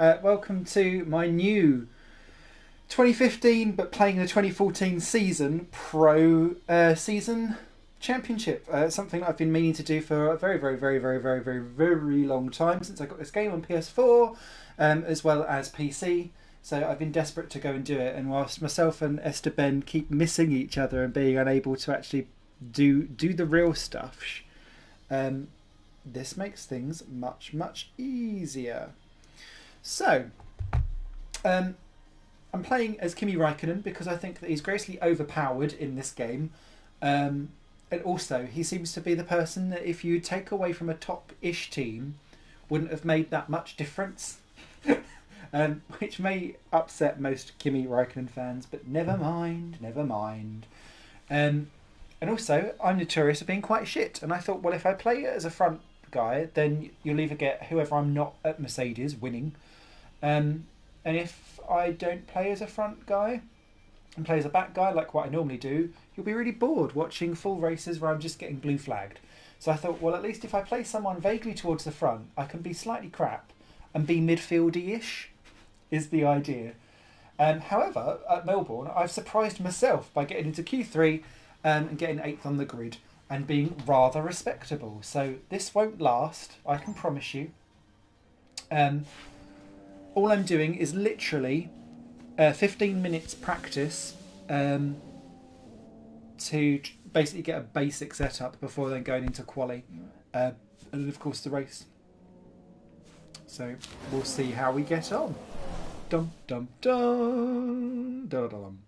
Welcome to my new 2015 but playing the 2014 season pro season championship. Something that I've been meaning to do for a very long time since I got this game on PS4 as well as PC. So I've been desperate to go and do it, and whilst myself and Esther Ben keep missing each other and being unable to actually do the real stuff, this makes things much easier. So I'm playing as Kimi Räikkönen because I think that he's grossly overpowered in this game, and also he seems to be the person that if you take away from a top-ish team wouldn't have made that much difference. Which may upset most Kimi Räikkönen fans, but never mind. And also, I'm notorious for being quite shit, and I thought, well, if I play as a front guy, then you'll either get whoever I'm not at Mercedes winning, and if I don't play as a front guy and play as a back guy like what I normally do, you'll be really bored watching full races where I'm just getting blue flagged. So I thought, well, at least if I play someone vaguely towards the front, I can be slightly crap and be midfieldy-ish, is the idea. However, at Melbourne, I've surprised myself by getting into Q3 and getting 8th on the grid and being rather respectable. So this won't last, I can promise you. All I'm doing is literally 15 minutes practice to basically get a basic setup before then going into quali. And of course the race. So we'll see how we get on. Dum dum dum dum dum.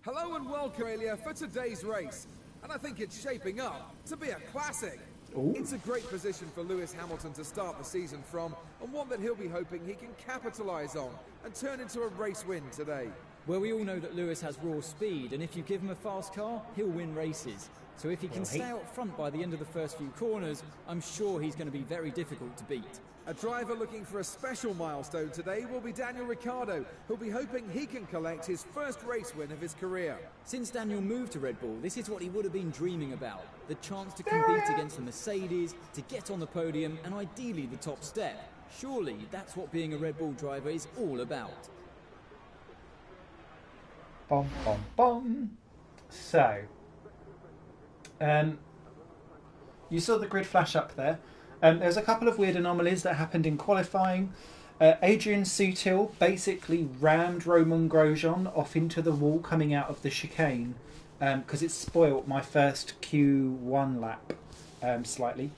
Hello and welcome, Australia, for today's race, and I think it's shaping up to be a classic. Ooh. It's a great position for Lewis Hamilton to start the season from, and one that he'll be hoping he can capitalise on and turn into a race win today. Well, we all know that Lewis has raw speed, and if you give him a fast car, he'll win races. So if he can stay out front by the end of the first few corners, I'm sure he's going to be very difficult to beat. A driver looking for a special milestone today will be Daniel Ricciardo, who'll be hoping he can collect his first race win of his career. Since Daniel moved to Red Bull, this is what he would have been dreaming about. The chance to compete against the Mercedes, to get on the podium, and ideally the top step. Surely that's what being a Red Bull driver is all about. Bom, bom, bom. So, you saw the grid flash up there. There's a couple of weird anomalies that happened in qualifying. Adrian Sutil basically rammed Romain Grosjean off into the wall coming out of the chicane because it spoilt my first Q1 lap slightly.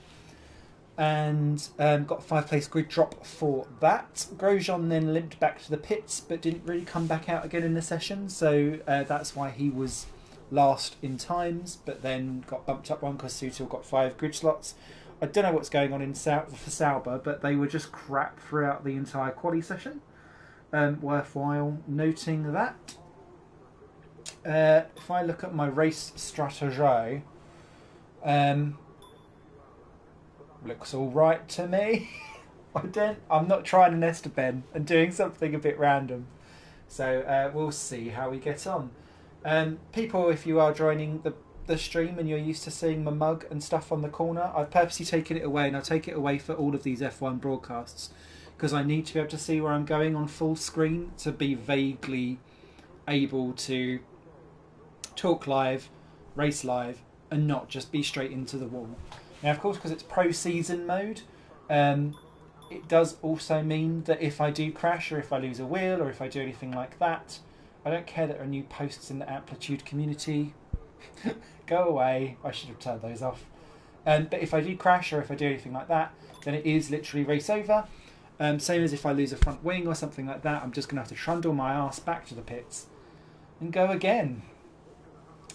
And got a 5-place grid drop for that. Grosjean then limped back to the pits but didn't really come back out again in the session, so that's why he was last in times, but then got bumped up one because Sutil got 5 grid slots. I don't know what's going on in for Sauber, but they were just crap throughout the entire quali session. Worthwhile noting that. If I look at my race strategy, looks all right to me. I'm not trying an Esther Ben and doing something a bit random. So we'll see how we get on. People, if you are joining the stream and you're used to seeing my mug and stuff on the corner, I've purposely taken it away, and I'll take it away for all of these F1 broadcasts because I need to be able to see where I'm going on full screen to be vaguely able to talk live, race live, and not just be straight into the wall. Now, of course, because it's pro season mode, it does also mean that if I do crash or if I lose a wheel or if I do anything like that, I don't care that there are new posts in the Amplitude community. Go away. I should have turned those off. But if I do crash or if I do anything like that, then it is literally race over. Same as if I lose a front wing or something like that, I'm just going to have to trundle my ass back to the pits and go again.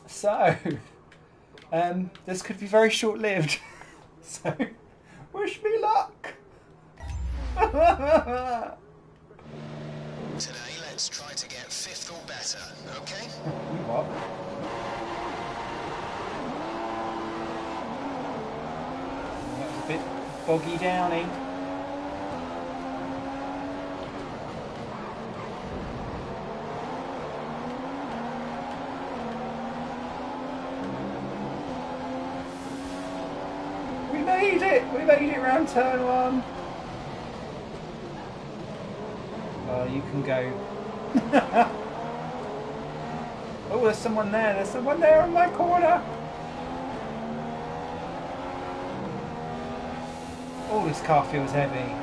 So, this could be very short-lived. So, wish me luck. Today, let's try to get 5th or better, okay? You what? That was a bit boggy downy. We made it! We made it round turn 1. Oh, you can go. Oh, there's someone there. There's someone there in my corner. Oh, this car feels heavy.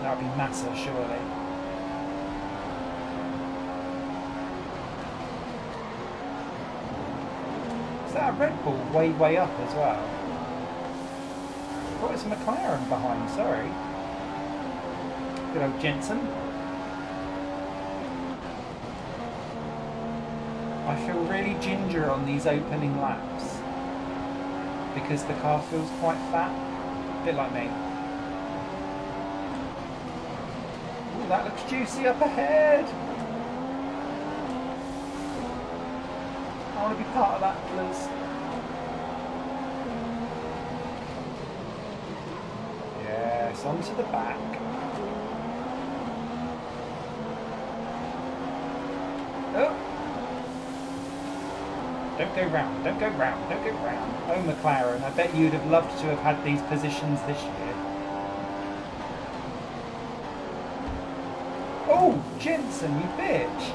That would be Massa, surely. Is that a Red Bull way up as well? Oh, it's a McLaren behind, sorry. Good old Jensen. I feel really ginger on these opening laps because the car feels quite fat, a bit like me. Ooh, that looks juicy up ahead. I want to be part of that, please. Yes, onto the back. Oh! Don't go round, don't go round, don't go round. Oh, McLaren, I bet you'd have loved to have had these positions this year. Oh, Jensen, you bitch!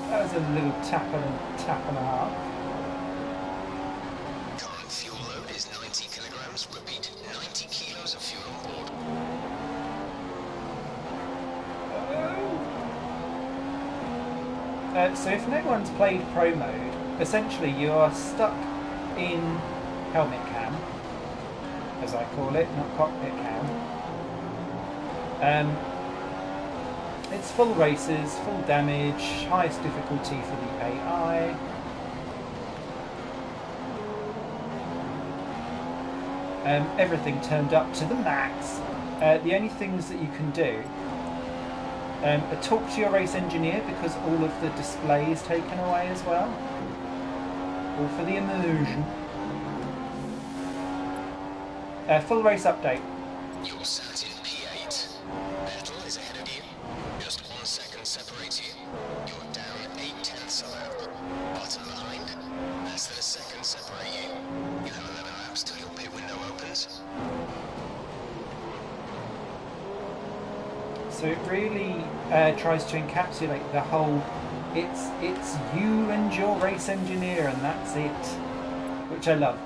That was a little tap and a half. Current fuel load is 90 kilograms. Repeat, 90 kilos of fuel on board. So if no one's played Pro Mode, essentially you are stuck in helmet cam, as I call it, not cockpit cam. It's full races, full damage, highest difficulty for the AI. Everything turned up to the max. The only things that you can do talk to your race engineer because all of the display is taken away as well. All for the immersion. Full race update. You're sat in P8. Vettel is ahead of you. Just 1 second separates you. You're down 0.8 of a lap. Button behind. Less than a second separate you. You have 11 laps till your pit window opens. So it really tries to encapsulate the whole. It's you and your race engineer, and that's it, which I love.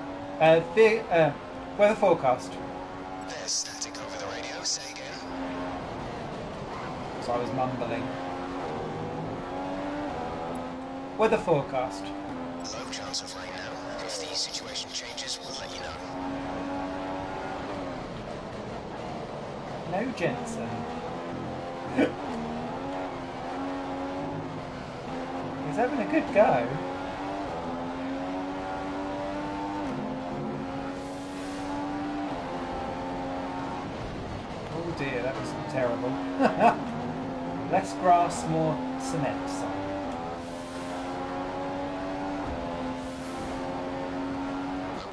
Weather forecast. There's static over the radio. Say again. So I was mumbling. Weather forecast. Low chance of rain now. If the situation changes, we'll let you know. No Jensen. He's having a good go. Oh dear, that was terrible. Less grass, more cement.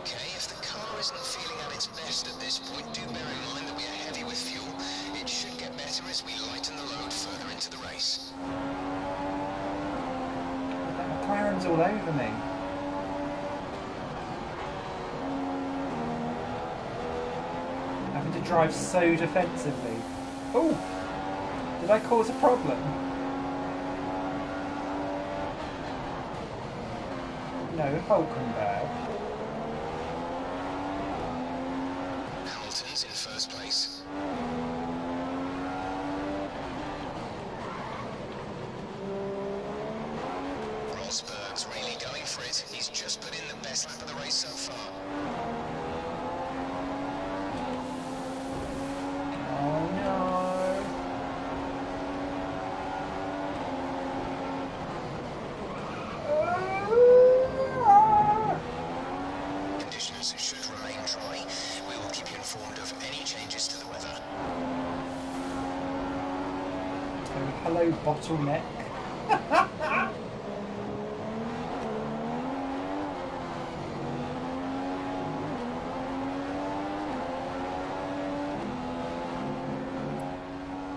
Okay, if the car isn't feeling at its best at this point, do bear in mind that we are heavy with fuel. It should get better as we lighten the load further into the race. That McLaren's all over me. Having to drive so defensively. Oh! Did I cause a problem? No, Hulkenberg. Hamilton's in first place. Rosberg's really going for it. He's just put in the best lap of the race so far. Oh no. Conditions should remain dry. We will keep you informed of any changes to the weather. Oh, hello, bottleneck.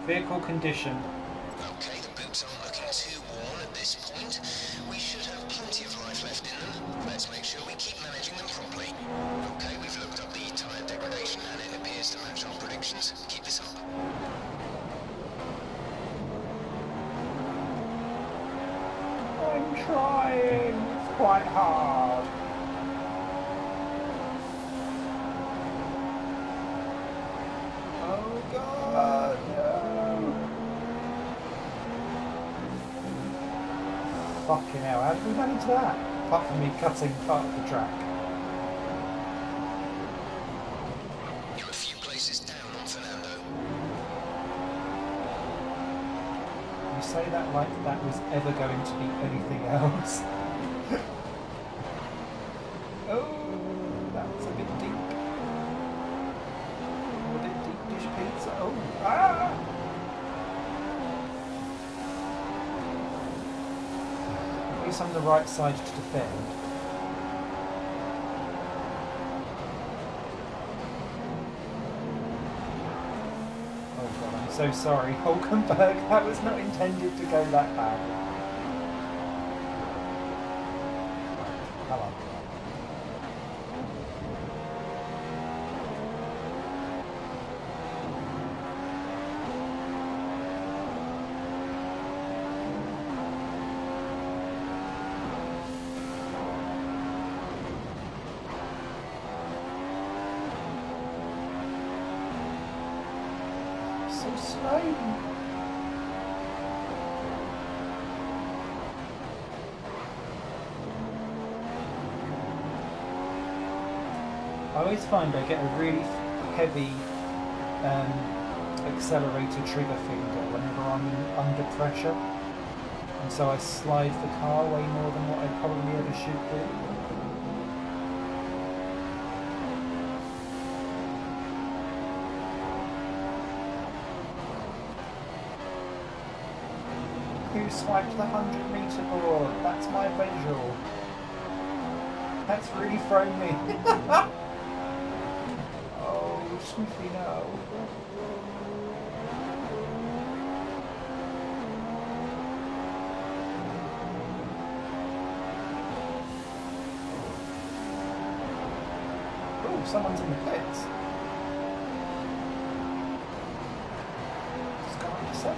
Vehicle condition. Okay, the boots aren't looking too worn at this point. We should have plenty of life left in them. quite hard. Oh god, no! Fucking hell, how did we manage that? Apart from me cutting part of the track. You're a few places down on Fernando. You say that like that was ever going to be anything else. Oh, that was a bit deep. A bit deep dish pizza. Oh, ah! At least I'm the right side to defend. Oh god, I'm so sorry, Hulkenberg. That was not intended to go that bad. Hello. So slow. I always find I get a really heavy accelerator trigger finger whenever I'm under pressure, and so I slide the car way more than what I probably ever should do. Who swiped the 100-meter board? That's my visual. That's really thrown me. Oh, Smithy, no. Oh, someone's in the pits. It's gone up to 7.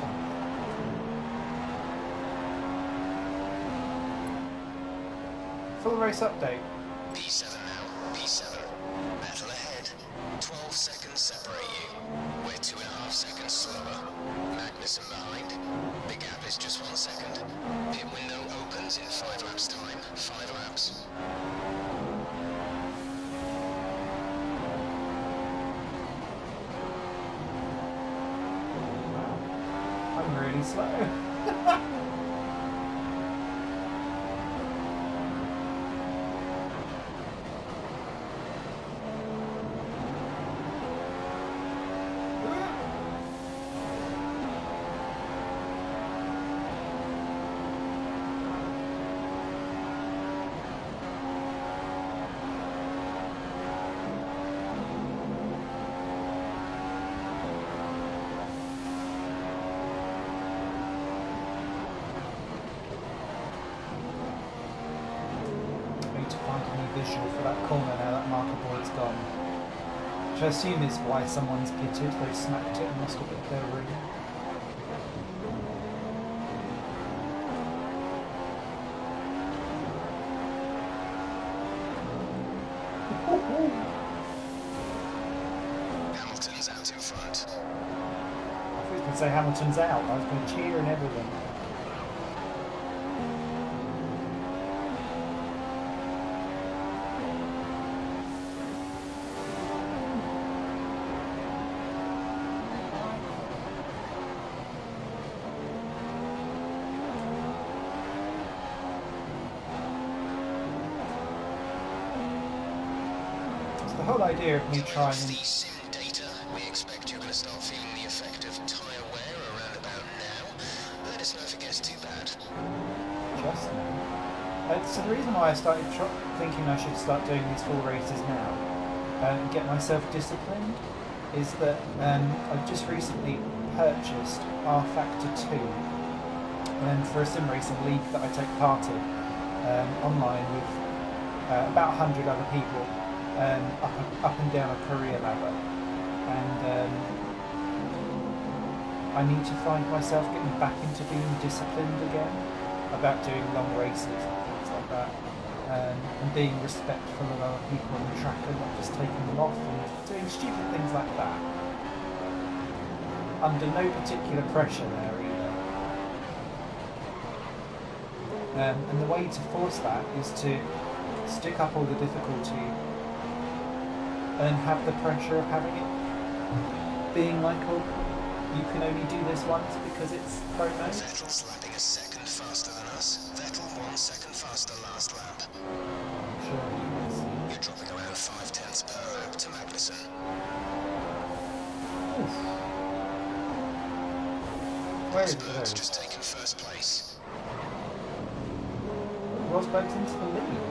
Full race update. P7 now, P7. Battle ahead. 12 seconds separate you. We're 2.5 seconds slower. Magnussen behind. The gap is just 1 second. Pit window opens in 5 laps time. 5 laps. I'm really slow. To find a new visual for that corner now that marker board's gone. Which I assume is why someone's pitted. They smacked it and lost a bit of their room. Hamilton's out in front. I thought you were going to say Hamilton's out. I was going to cheer and everything. The whole idea of me trying With and the sim data, we expect you're going to start feeling the effect of tyre wear around about now. Let us know if it gets too bad. just now. So the reason why I started thinking I should start doing these full races now and get myself disciplined is that I've just recently purchased R Factor 2 for a sim racing league that I take part in online with about 100 other people up and down a career ladder, and I need to find myself getting back into being disciplined again about doing long races and things like that. and being respectful of other people on the track and not just taking them off and doing stupid things like that. Under no particular pressure there either. And the way to force that is to stick up all the difficulty and have the pressure of having it being like, oh, you can only do this once because it's pro mode. Vettel's lapping a second faster than us. Vettel 1 second faster last lap. Sure he is. You're dropping around 0.5 per lap to Magnussen. Oof. Where is Rosberg's it? just taken first place. Rosberg's into the lead.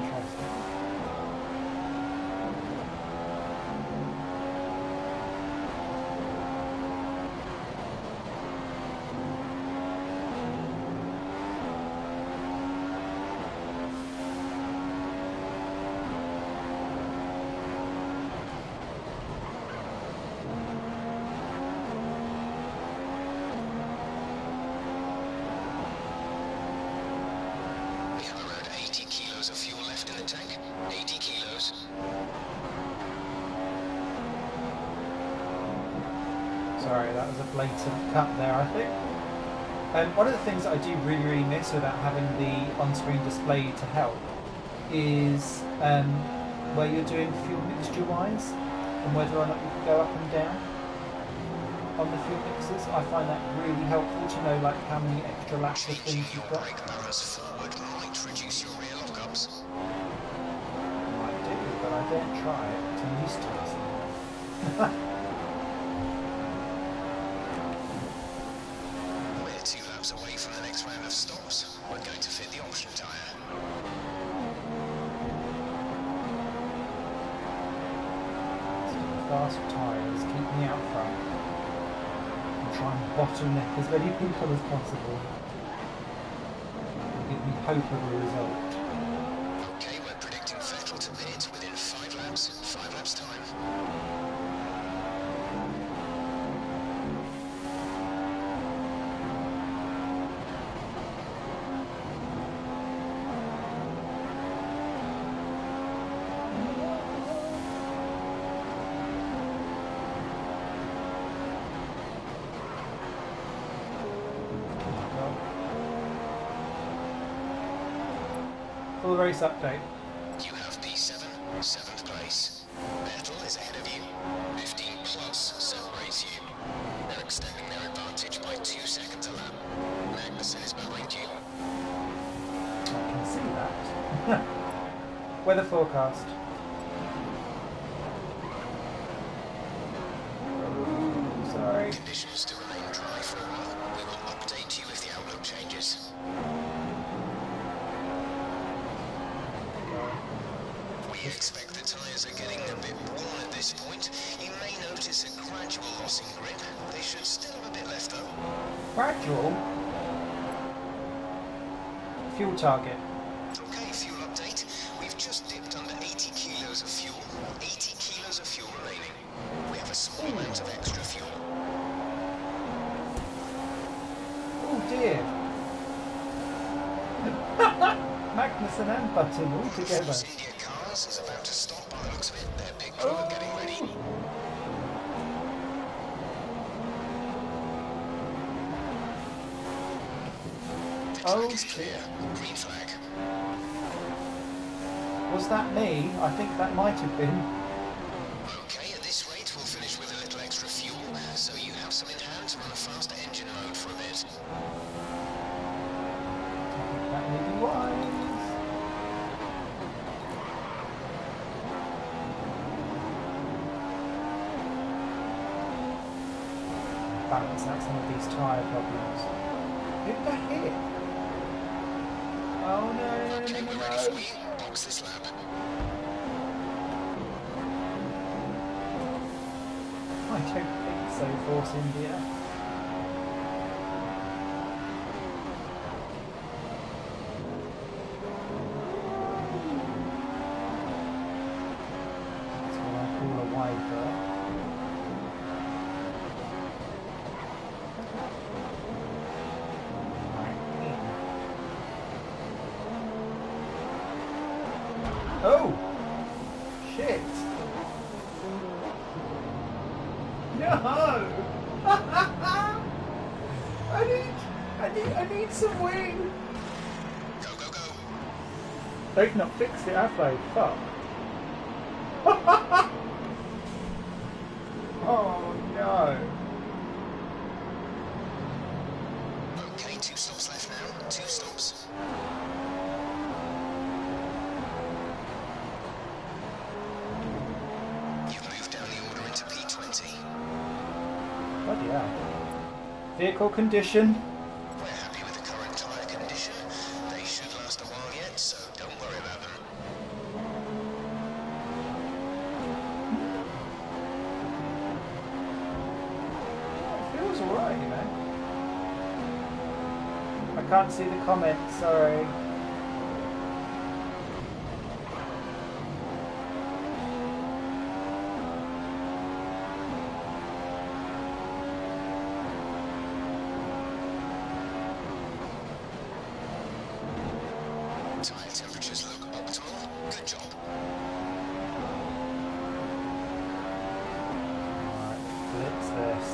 Interesting. We have around 80 kilos of fuel left in the tank. 80 kilos. Sorry, that was a blatant cut there, I think. One of the things that I do really, really miss without having the on-screen display to help is where you're doing fuel mixture-wise and whether or not you can go up and down on the fuel mixers. I find that really helpful to know like how many extra laps of Changing things your you've got. brake balance forward might reduce your rear lockups. I do, but I don't try it. I'm used to it. We're 2 laps away from the next round of stops. We're going to fit the option tyre. Fast tyres, keep me out front. And try and bottleneck as many people as possible. And give me hope of a result. Okay, we're predicting Vettel to pit within 5 laps. 5 laps time. Full race update. You have P7, 7th place. Vettel is ahead of you. 15 plus separates you. They're extending their advantage by 2 seconds a lap. Magnussen is behind you. I can see that. Weather forecast. Oh, sorry. Conditions to remain dry for a while. We will update you if the outlook changes. We expect the tyres are getting a bit worn at this point. You may notice a gradual loss in grip. They should still have a bit left though. Gradual. Fuel target. Okay, fuel update. We've just dipped under 80 kilos of fuel. 80 kilos of fuel remaining. We have a small amount of extra fuel. Oh dear. Magnussen and Button all together. Force India Cars is about to stop by the looks of it. Their pit crew are getting ready. The Oh, track is clear. Green flag. Was that me? I think that might have been. Okay, at this rate we'll finish with a little extra fuel, so you have some in hand to run a faster engine mode for a bit. I think that may be wise. Balance out some of these tyre problems. Who did that hit? Oh no, Okay, no, we're no, ready no. for you. Box this lap. I don't think so, Force India. That's what I call a wide berth. I Oh! Shit! No! I need some wing! Go, go, go. They've not fixed it, have they? Fuck. Oh no. Okay, 2 stops left now. 2 stops. You've moved down the order into P20. Bloody hell. Vehicle condition. We're happy with the current tyre condition. They should last a while yet, so don't worry about them. It feels alright, you know. I can't see the comments, sorry. Tyre temperatures look optimal. Good job. Alright, blitz this.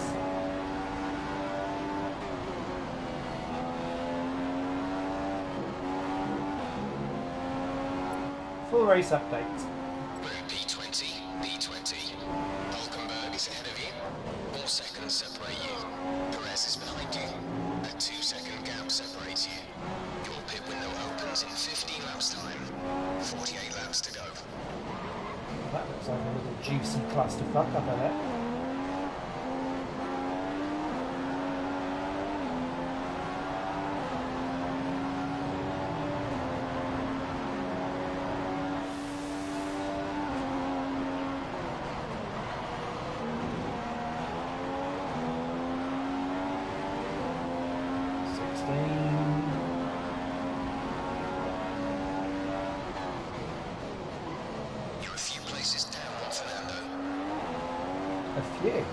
Full race update. We're at P20, P20. Hulkenberg is ahead of you. All seconds separate you. Perez is behind you. A 2-second gap separates you. Your pit window opens in 15 laps time. 48 laps to go. That looks like a little juicy clusterfuck up there. You're a few places down, Fernando. A few.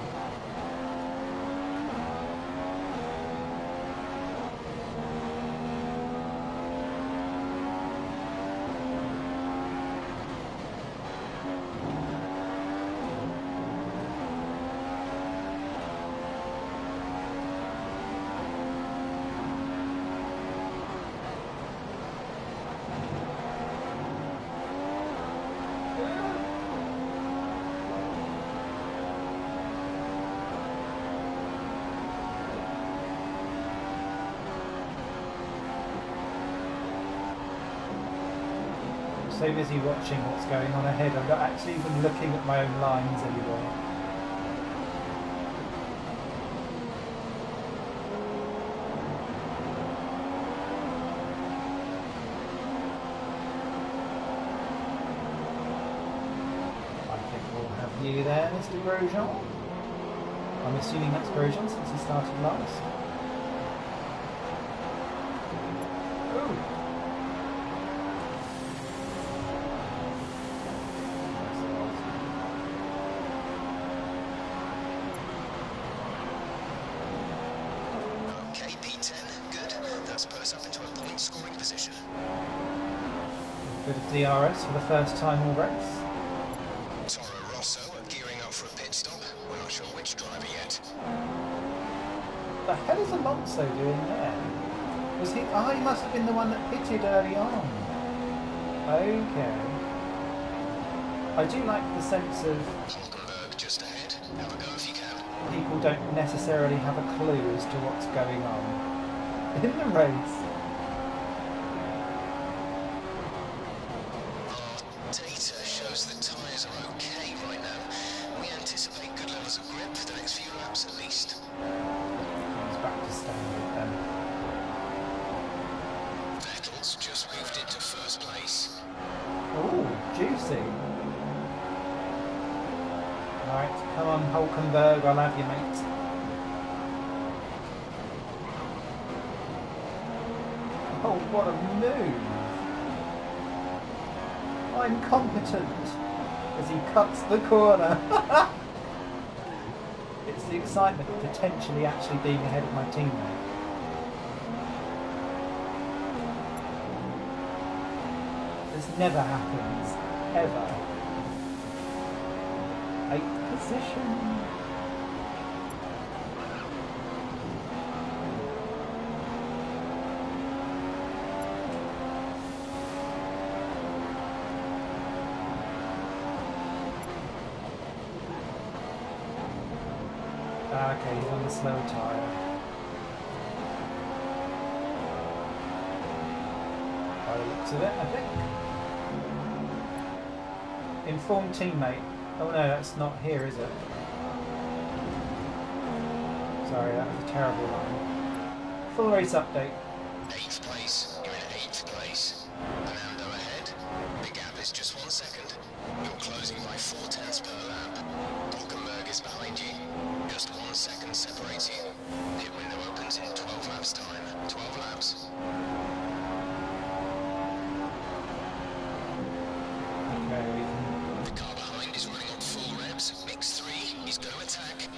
So busy watching what's going on ahead, I'm not actually even looking at my own lines anymore. I think we'll have you there, Mr. Grosjean. I'm assuming that's Grosjean since he started last. Ooh. Okay, P10. Good. That spurs up into a point scoring position. Bit of DRS for the first time all race. Toro Rosso are gearing up for a pit stop. We're not sure which driver yet. The hell is Alonso doing there? Was he? Oh, he must have been the one that pitted early on. Okay. I do like the sense of Hulkenberg just ahead. Have a go if you can. people don't necessarily have a clue as to what's going on in the race. Our data shows the tyres are okay right now. We anticipate good levels of grip for the next few laps at least. Comes back to standard then. Vettel's just moved into first place. Ooh, juicy. Alright, come on Hulkenberg, I'll have you, mate. Oh, what a move! I'm competent as he cuts the corner. It's the excitement of potentially actually being ahead of my teammate. This never happens. ever. 8th position. Okay, he's on the slow tyre. By the looks of it, I think. Informed teammate. Oh no, that's not here, is it? Sorry, that was a terrible line. Full race update. 8th place. You're in 8th place. Fernando ahead. The gap is just 1 second. You're closing by 4/10 per lap. Hulkenberg is behind you. Just 1 second separates you. Pit window opens in 12 laps time. 12 laps. Okay, we can... The car behind is running on full revs. Mix 3. He's going to attack.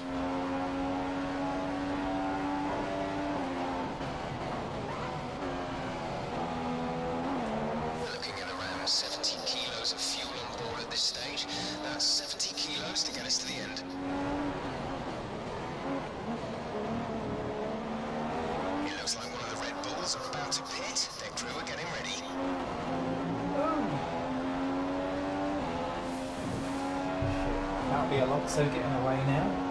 Looking at around 70 kilos of fuel on board at this stage. That's 70 kilos to get us to the end. It looks like one of the Red Bulls are about to pit. Their crew are getting ready. That'll be Alonso getting away now.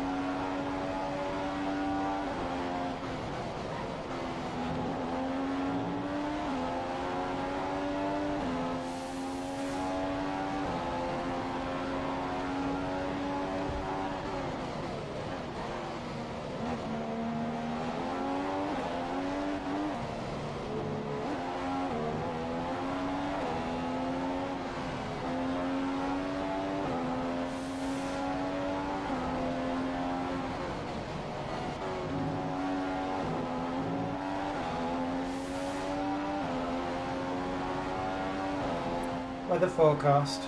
Weather forecast.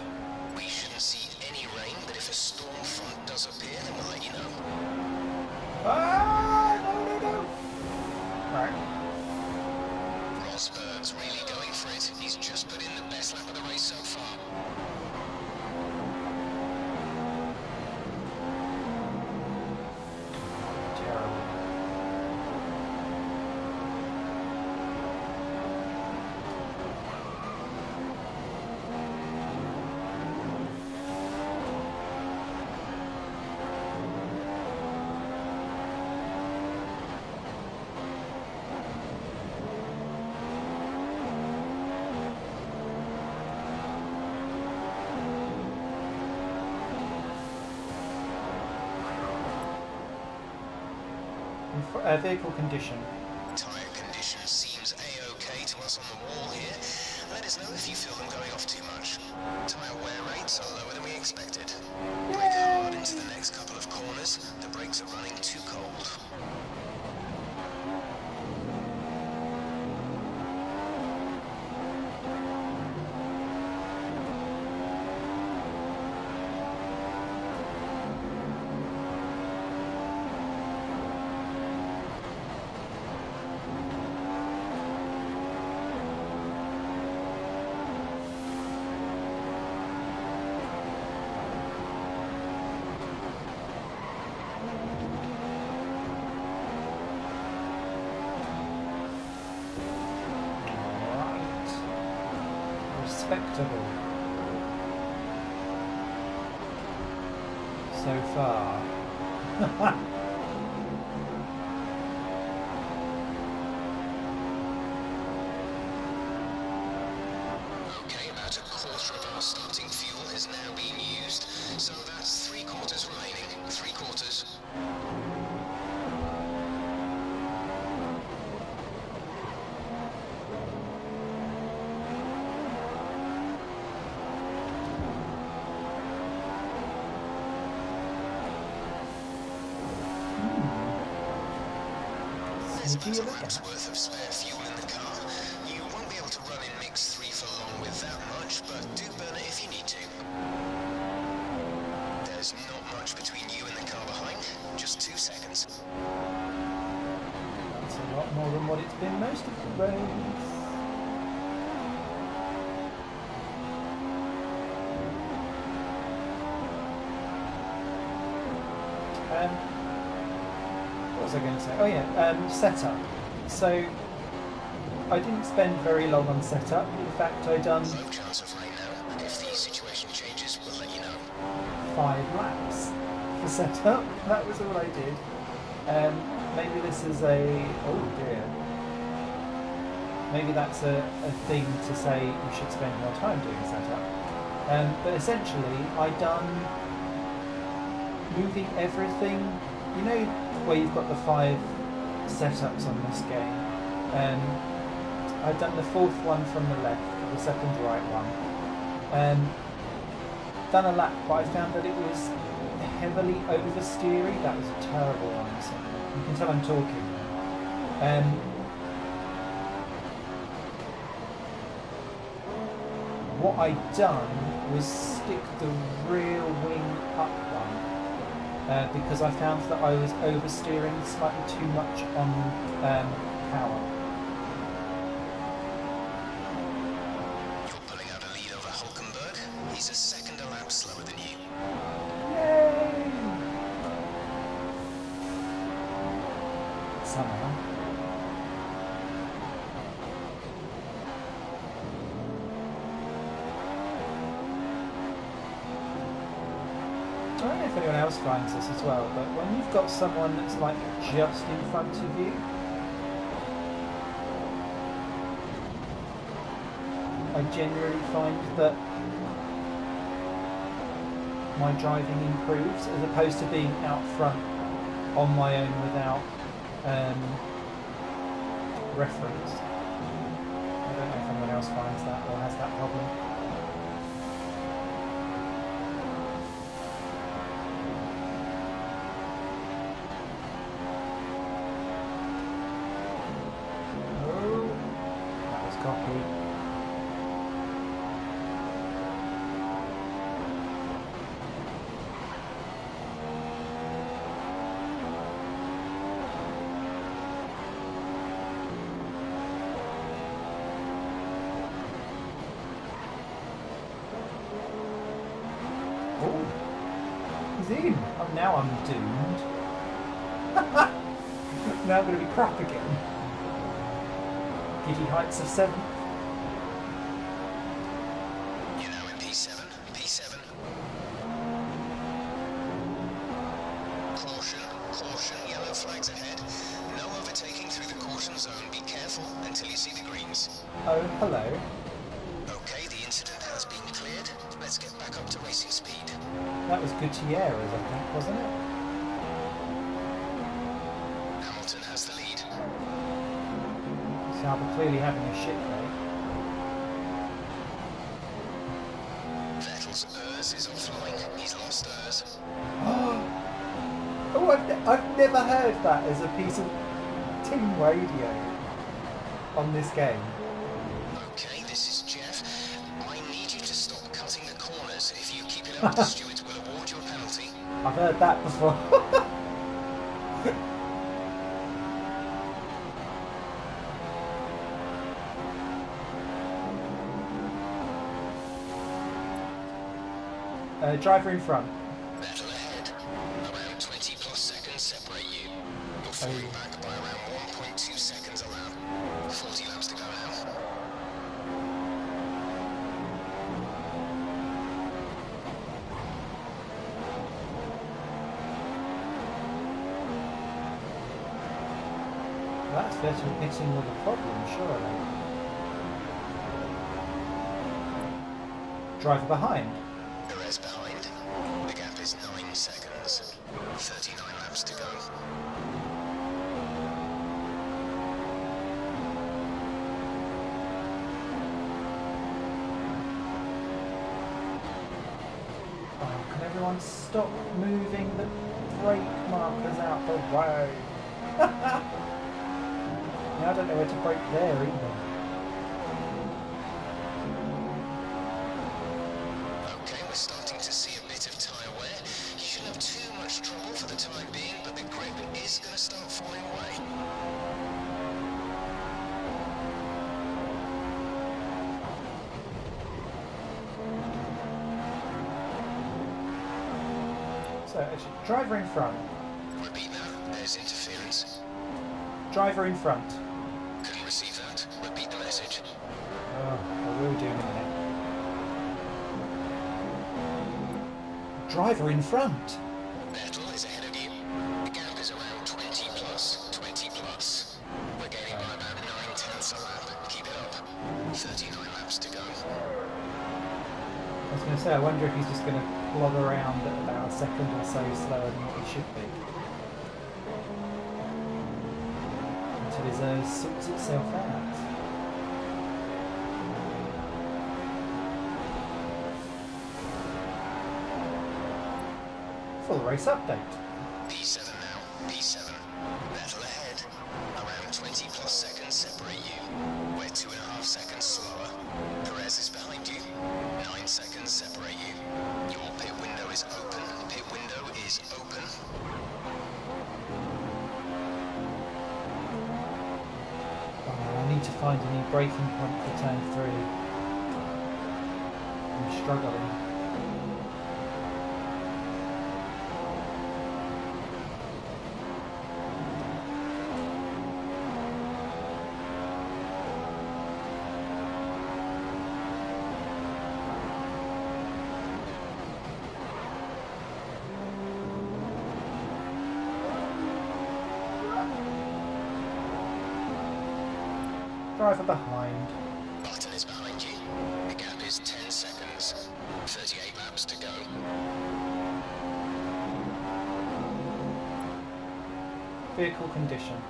We shouldn't see any rain, but if a storm front does appear, then we'll let you know. Ah, no. Right. Rosberg's really going for it. He's just put in the best lap of the race so far. Terrible. Vehicle condition. Tyre condition seems A-OK to us on the wall here. Let us know if you feel them going off too much. Tyre wear rates are lower than we expected. Brake hard into the next couple of corners. The brakes are running too cold. Respectable so far. Okay, about a quarter of our starting fuel has now been used, so that's 3/4 remaining. 3/4. There's about a lap's worth of spare fuel in the car. You won't be able to run in mix 3 for long with that much, but do burn it if you need to. There's not much between you and the car behind, just 2 seconds. That's a lot more than what it's been most of the race. What was I going to say? Oh yeah, setup. So I didn't spend very long on setup. In fact, I done No chance of rain now. If the situation changes, we'll let you know. 5 laps for setup. That was all I did. Maybe this is a... oh dear. Maybe that's a thing to say you should spend more time doing setup. But essentially, I done moving everything. You know where you've got the 5 setups on this game? I've done the 4th one from the left, the 2nd right one. Done a lap, but I found that it was heavily oversteery. That was a terrible one. So you can tell I'm talking. What I done was stick the rear wing up one because I found that I was oversteering slightly too much on power. You're pulling out a lead over Hulkenberg. He's a second a lap slower than you. Yay! Somehow. I don't know if anyone else finds this as well, but when you've got someone that's like just in front of you, I generally find that my driving improves as opposed to being out front on my own without reference. I don't know if anyone else finds that or has that problem. Oh, that was cocky. In. Oh, now I'm doomed. Now I'm going to be crap again. Giddy heights of 7. You're now in P7. P7. Caution, caution, yellow flags ahead. No overtaking through the caution zone. Be careful until you see the greens. Oh, hello. Okay, the incident has been cleared. Let's get back up to racing speed. That was Gutierrez, I think, wasn't it? Hamilton has the lead. So I'm clearly having a shit day. Vettel's ERS is offline. He's lost ERS. Oh, I've never heard that as a piece of team radio on this game. Okay, this is Jeff. I need you to stop cutting the corners. If you keep it up, the stewards will award you a penalty. I've heard that before. Driver in front. Vettel ahead. Around 20 plus seconds separate you. You're falling back by around 1.2 seconds a lap. 40 laps to go now. That's Vettel hitting with a problem, surely. Driver behind. Perez behind. The gap is 9 seconds. 39 laps to go. Oh, can everyone stop moving the brake markers out the way? Now I don't know where to brake there either. Okay, we're starting to see a bit of tyre wear. You shouldn't have too much trouble for the time being, but the grip is going to start falling away. So, actually, driver in front. driver in front. Couldn't receive that. Repeat the message. Oh, I will do in a minute. Driver in front. Vettel is ahead of you. The gap is around 20 plus. 20 plus. We're gaining by about 9/10 a lap. Keep it up. 39 laps to go. I was going to say, I wonder if he's just going to plod around at about a second or so slower than what he should be. Until his sorts itself out. Full race update. P7 now. P7. Vettel ahead. Around 20 plus seconds separate you. We're 2.5 seconds slower. Perez is behind you. 9 seconds separate you. Your pit window is open. Pit window is open. Oh, I need to find a new braking point for turn 3. I'm struggling. Driver behind. Button is behind you. The gap is 10 seconds. 38 laps to go. Vehicle condition.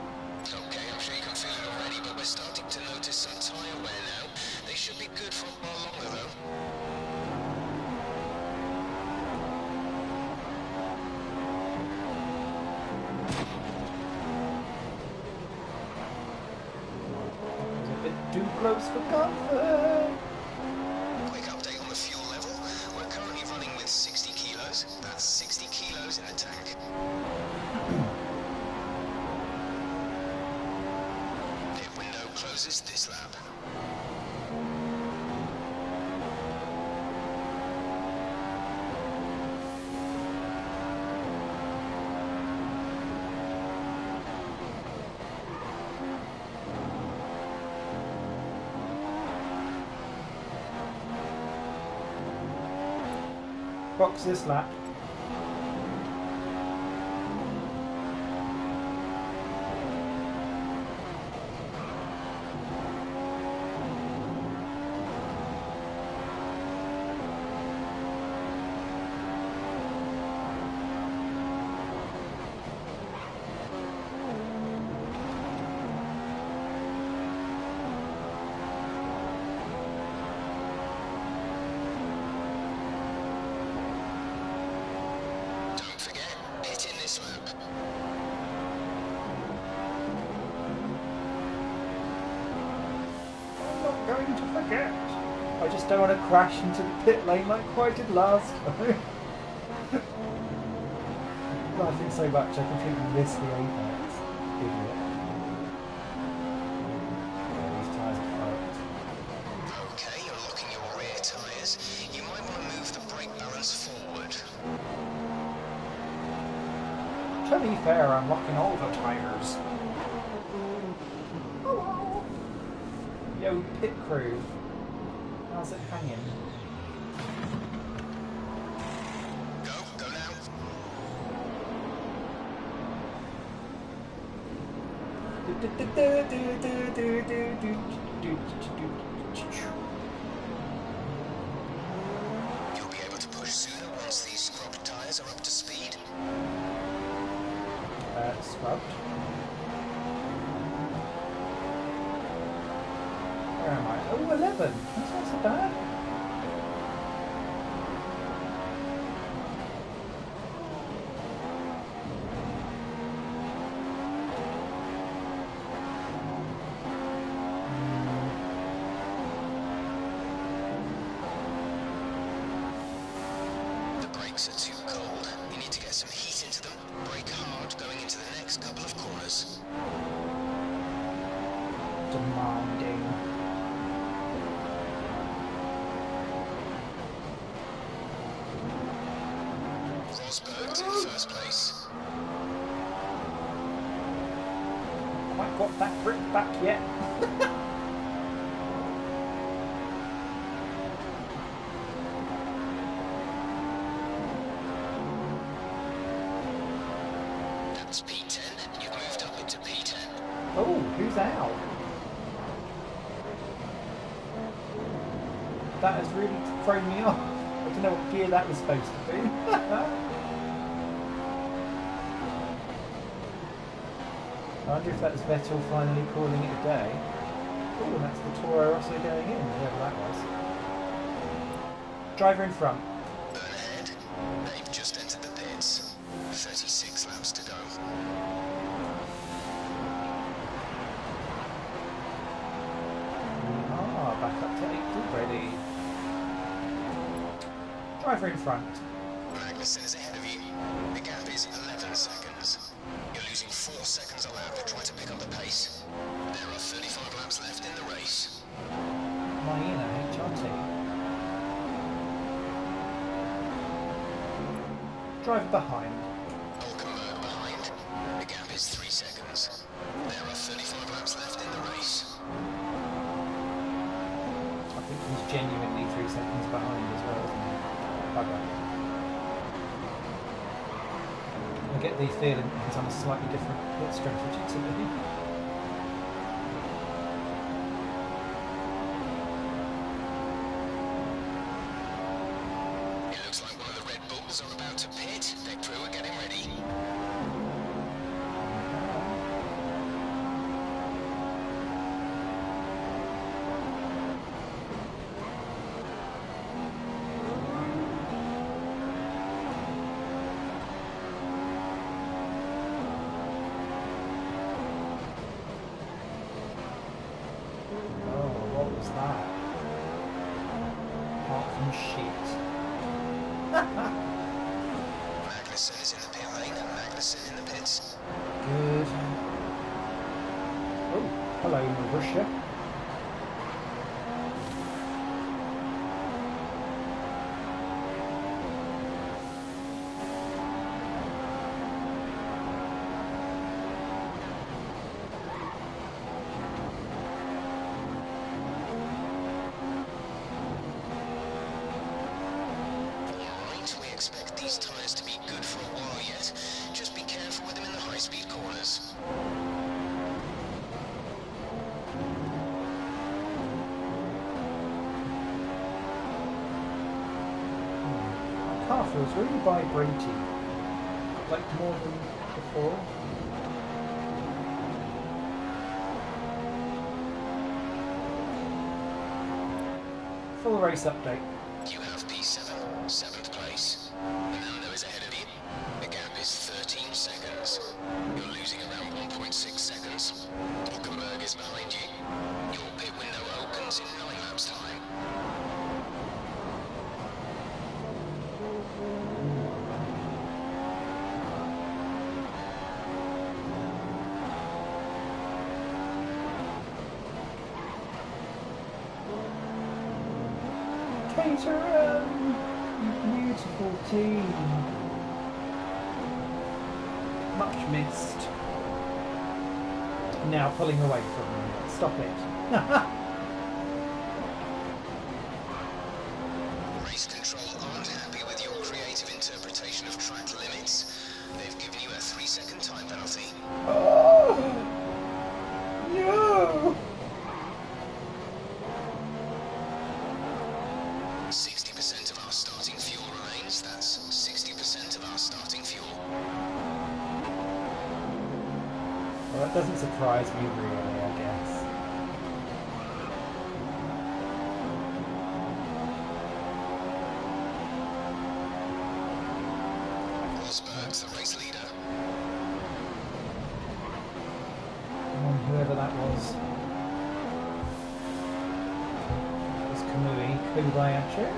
Okay, I'm sure you can feel it already, but we're starting to notice some tyre wear now. They should be good for a while longer, though. It's a bit too close for comfort. Quick update on the fuel level. We're currently running with 60 kilos. That's 60 kilos in the tank. Pit window closes this lap. Box this lap. Don't forget, pit in this lap. I'm not going to forget. I just don't want to crash into the pit lane like I did last time. Laughing so much I completely missed the apex. Idiot. Yeah, these tyres are fucked. Okay, you're locking your rear tyres. You might want to move the brake balance forward. To be fair, I'm locking all the tyres. Hello. Yo, pit crew. How's it hanging? Go now. You'll be able to push sooner once these scrubbed tyres are up to speed. Scrubbed. Where am I? Oh, 11. That's not so bad. The brakes are too cold. You need to get some heat into them. Brake hard going into the next couple of corners. Demanding. Rosberg's in first place. Quite got that grip back yet. That's P10. You've moved up into P10. Oh, who's out? That has really thrown me off. I don't know what gear that was supposed to be. I wonder if that was Vettel finally calling it a day. Oh, and that's the Toro Rosso going in, whoever that was. Driver in front. Burn ahead. They've just entered the pits. 36 laps to go. Back up to 8th already. Driver in front. Magnussen is ahead of you. The gap is 11 seconds. You're losing 4 seconds a lap to try to pick up the pace. There are 35 laps left in the race. Myena HRT. Driver behind. Hulkenberg behind. The gap is 3 seconds. There are 35 laps left in the race. I think he's genuinely 3 seconds behind as well, isn't he? Bugger. I get the feeling he's on a slightly different pit strategy to me. It looks like one of the Red Bulls are about to pit. Their crew are getting ready. Oh, what was that? Apart from shit. Magnussen is in the pit lane. Magnussen in the pits. Good. Oh, hello, Marussia. Alright, we expect these tyres to be good for a while yet. Just be careful with them in the high-speed corners. Car feels really vibrating. Like more than before. Full race update. You have P7, 7th place. Nando is ahead of you. The gap is 13 seconds. You're losing around 1.6 seconds. Hulkenberg is behind you. Your pit window opens in 9 laps' time. Caterham! You beautiful team. Much missed. Now pulling away from me. Stop it. Race control aren't happy with your creative interpretation of track limits. They've given you a 3-second time penalty. Oh! No! 60% of our starting fuel remains. That's 60% of our starting fuel. Well, that doesn't surprise me really, I guess. Rosberg's the race leader. Come on, whoever that was. That was Kamui Kobayashi.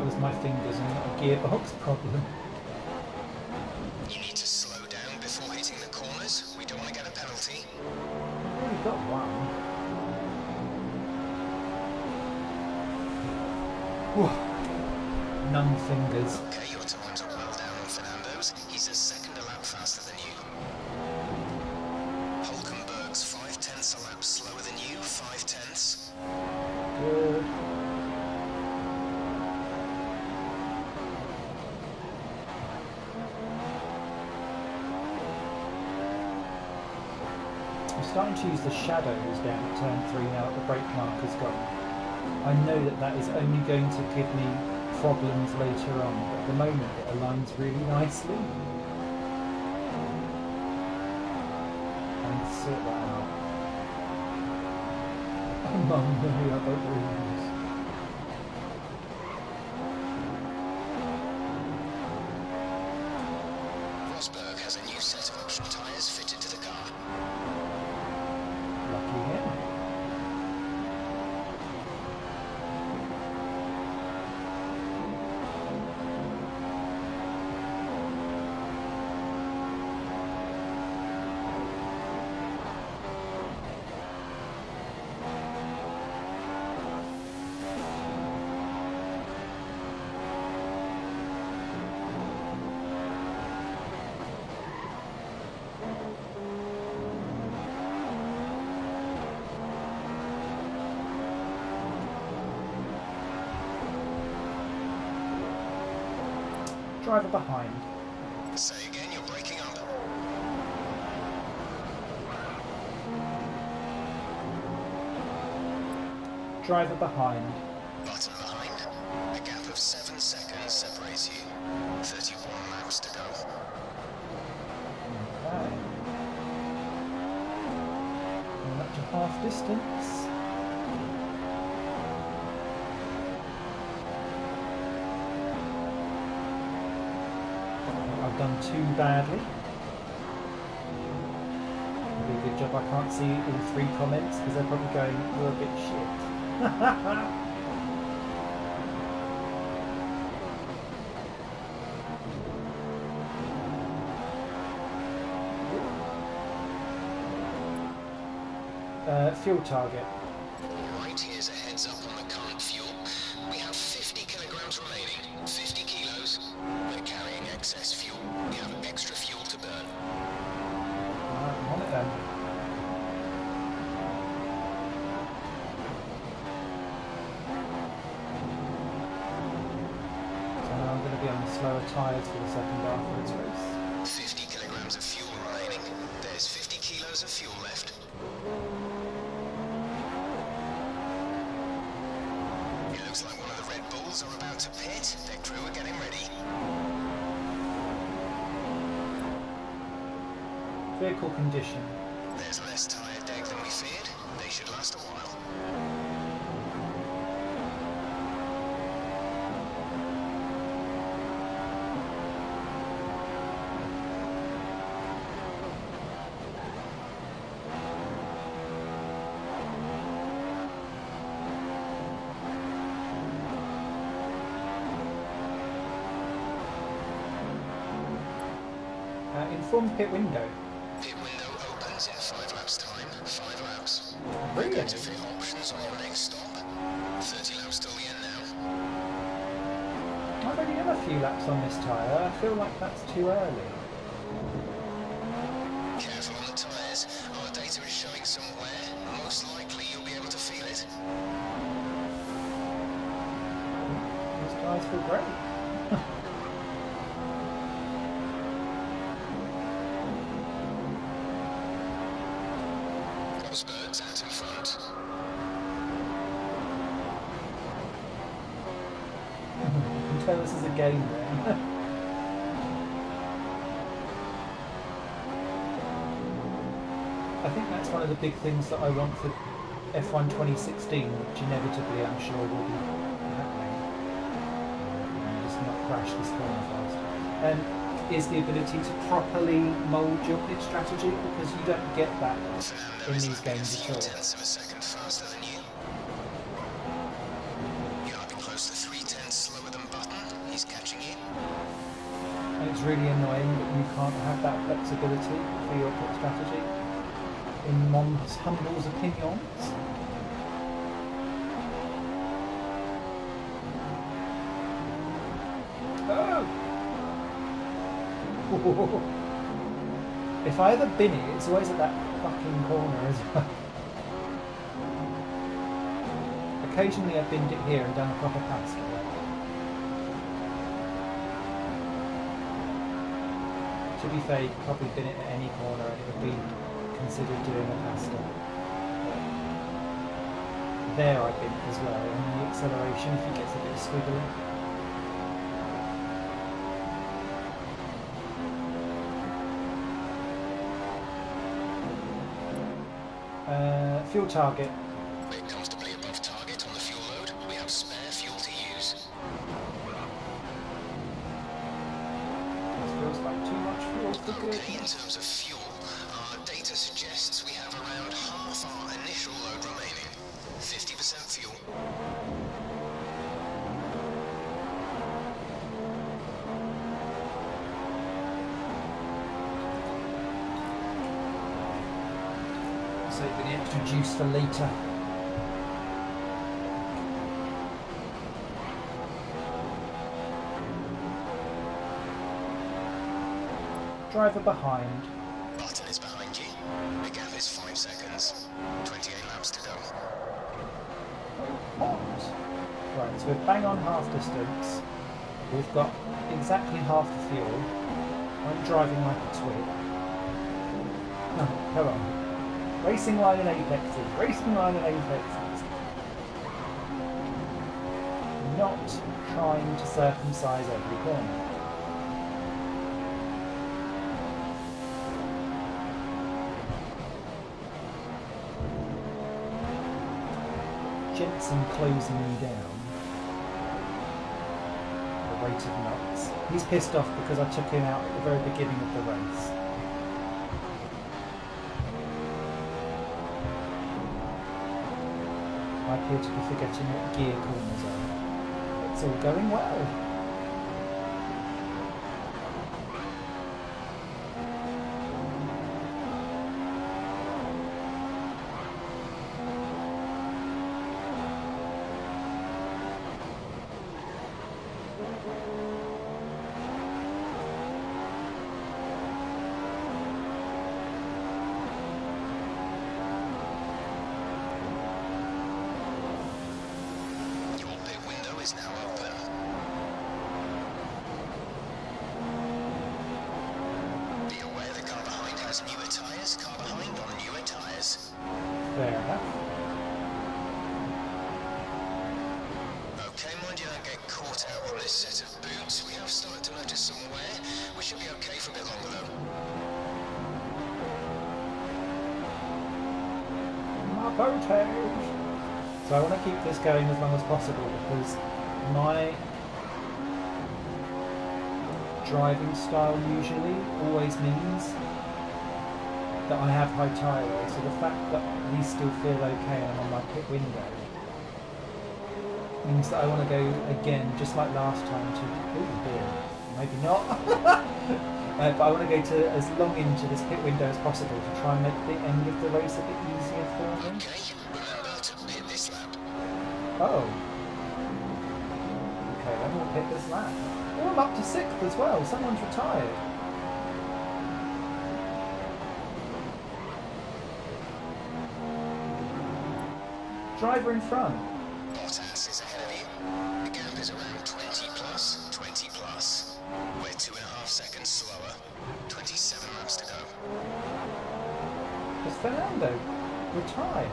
that was my fingers and not a gearbox problem. You need to slow down before hitting the corners. We don't want to get a penalty. I've already got one. Whew. Numb fingers. Okay, your times are well down on Fernando's. He's a second a lap faster than you. Hulkenberg's 5/10 a lap slower than you, 5/10. Good. I'm starting to use the shadows down at turn 3 now that the brake marker's gone. I know that that is only going to give me problems later on, but at the moment it aligns really nicely. I need to sort that out. Oh, Mamma mia, I don't really. Rosberg has a new set of option tyres fitted to the car. Lucky him. Driver behind. Say again, you're breaking up. Driver behind. Button behind. A gap of 7 seconds separates you. 31 laps to go. Okay. And up to half distance. I've done too badly. It'll be a good job I can't see all 3 comments because they're probably going, you're a bit shit. Fuel target. Right, here's a heads up on the current fuel. We have 50 kilograms remaining. 50 kilos. We're carrying excess fuel. We have extra fuel to burn. Alright, I'm on it then. So now I'm going to be on the slower tyres for the second half of this race. 50 kilograms of fuel remaining. There's 50 kilos of fuel left. It looks like one of the Red Bulls are about to pit. Their crew are getting ready. Vehicle condition. There's less tyre deg than we feared. They should last a while. Inform pit window. Pit window opens in 5 laps time. 5 laps. Really? Going to fit options on your next stop. 30 laps till the end now. I've only done a few laps on this tyre. I feel like that's too early. Careful on the tyres. Our data is showing some wear. Most likely you'll be able to feel it. These tyres feel great. Rosberg's out in front. You can tell this is a game then. I think that's one of the big things that I want for F1 2016, which inevitably I'm sure will be happening. Just not crash this corner fast. Is the ability to properly mould your pit strategy, because you don't get that in these games at all. 0.1 of a second faster than you. You might be close to 3/10 slower than Button. really annoying that you can't have that flexibility for your pit strategy, in Mom's Humble's opinions. Oh! If I ever bin it, it's always at that fucking corner as well. Occasionally I've binned it here and done a proper pass. To be fair, you could probably bin it at any corner and it would be considered doing a pasta. There I bin it as well, and the acceleration if it gets a bit squiggly. Fuel target. We're comfortably above target on the fuel load. We have spare fuel to use. This feels like too much fuel for good. Okay, in terms of fuel, our data suggests we have around half our initial load remaining. 50% fuel. Saving the extra juice for later. Driver behind. Button is behind you. The gap is 5 seconds. 28 laps to go. What? Right, so we're bang on half distance. We've got exactly half the fuel. I'm driving like a twig. Oh, come on. Racing line and apexes. Racing line and apexes. Not trying to circumcise every corner. Jensen closing me down. The rate of knots. He's pissed off because I took him out at the very beginning of the race. I appear to be forgetting what gear corners are. It's all going well. Is now open. Be aware the car behind has newer tyres. Car behind on newer tyres. Fair enough. Okay, mind you don't get caught out on this set of boots. We have started to notice some wear. We should be okay for a bit longer though. My potato. So I want to keep this going as long as possible because my driving style usually always means that I have high tyre wear. So the fact that these still feel okay and I'm on my pit window means that I want to go again, just like last time, to... Oh dear, maybe not. But I want to go to as long into this pit window as possible to try and make the end of the race a bit easier for me. Okay, remember to pit this lap. Oh. Okay, then we'll pick this lap. Oh, I'm up to 6th as well. Someone's retired. Driver in front. Bottas is ahead of you. The gap is around 20 plus, 20 plus. We're 2.5 seconds slower. 27 laps to go. Is Fernando retired?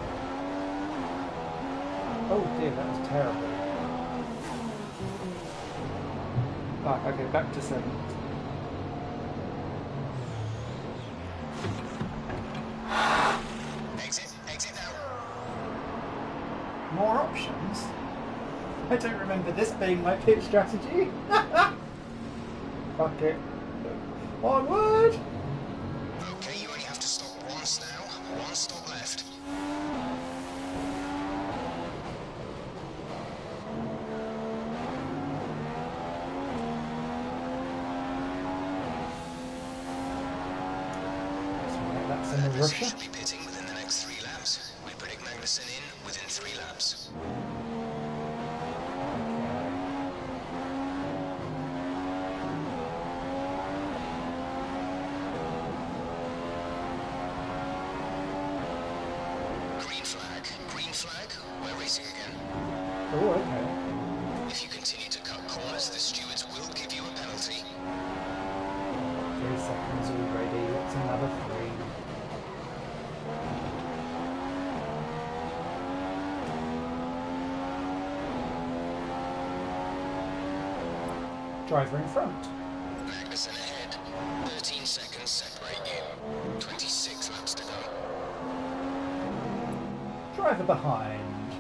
Oh dear, that was terrible. Right, okay, back to 7th. Exit now. More options? I don't remember this being my pit strategy. Fuck it. Onward! Okay, you only have to stop once now. One stop left. Russia? should be pitting within the next 3 laps. We predict Magnussen in within 3 laps. Green flag, we're racing again. Oh, okay. If you continue to cut corners, the stewards will give you a penalty. 3 seconds already, that's another 3. Driver in front. Magnussen ahead. 13 seconds separate you. 26 laps to go. Driver behind.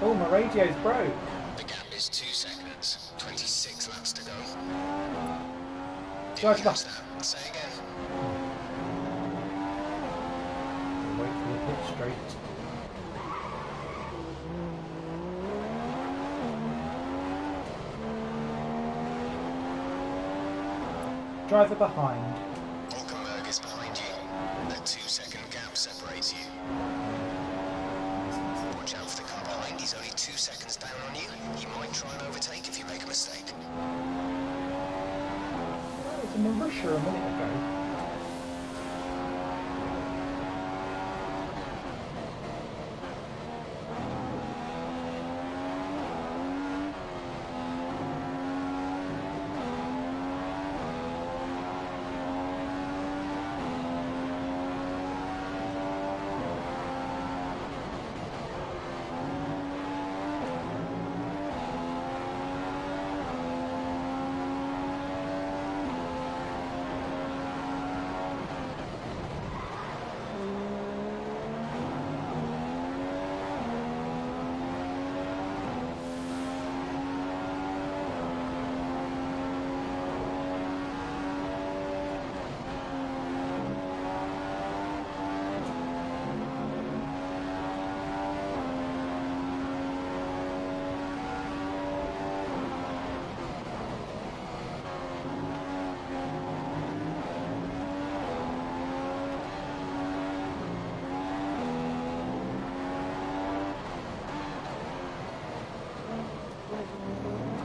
Oh, my radio's broke. The gap is 2 seconds. 26 laps to go. Driver catch behind. that. Say again. Wait for the pit straight. Driver behind. Hulkenberg is behind you. A 2-second gap separates you. Watch out for the car behind. He's only 2 seconds down on you. He might try and overtake if you make a mistake. That was in Mauritius a minute ago.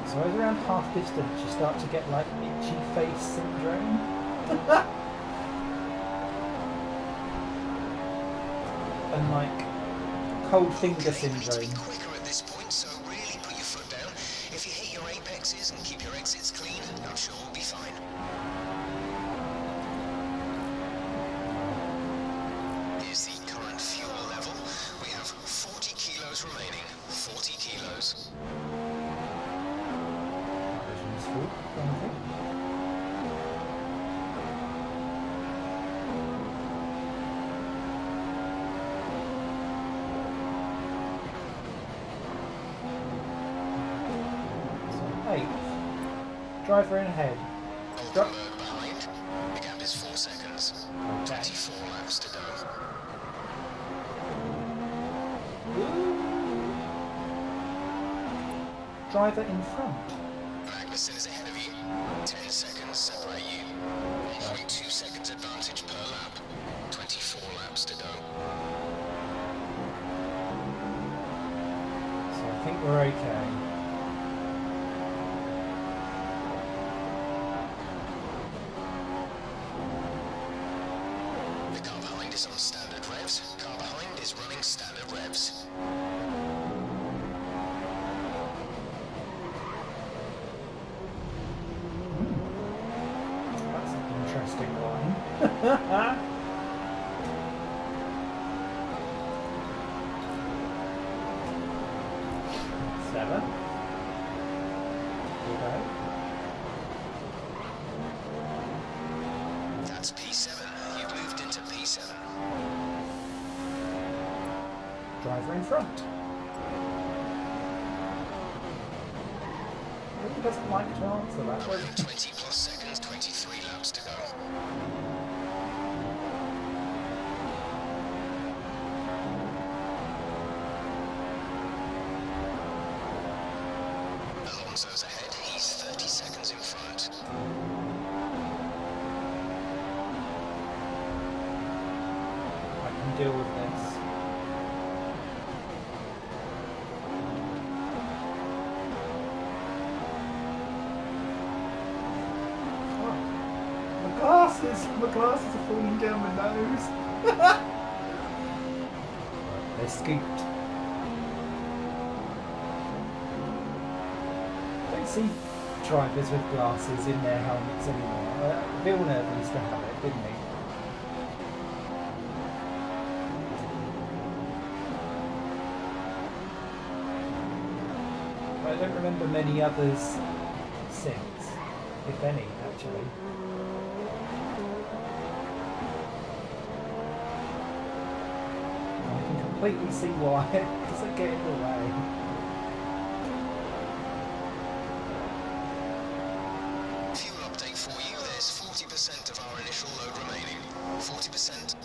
So as around half distance you start to get like itchy face syndrome. And like cold finger syndrome. You need to be quicker at this point, so really put your foot down. If you hit your apexes and keep your exits clean, I'm sure we'll be fine. Here's the current fuel level. We have 40 kilos remaining. 40 kilos. Useful, kind of thing. So 8th. Driver in ahead. Hulkenberg behind. The gap is 4 seconds. 24 laps to go. Driver in front. Magnussen is ahead of you. 10 seconds separate you. 1.2 seconds advantage per lap. 24 laps to go. So I think we're okay. The car behind is on standard revs. Car behind is running standard revs. That's an interesting line. 7. Okay. That's P7. You've moved into P7. Driver in front. Really doesn't like to answer that. Around 20 plus seconds, 23 laps to go. Alonso's ahead. He's 30 seconds in front. deal with this. My glasses are falling down my nose. They're scooped. I don't see drivers with glasses in their helmets anymore. Villeneuve used to have it, didn't he? But I don't remember many others since, if any, actually. Completely see why, because they get in the way. Fuel update for you. There's 40% of our initial load remaining. 40%.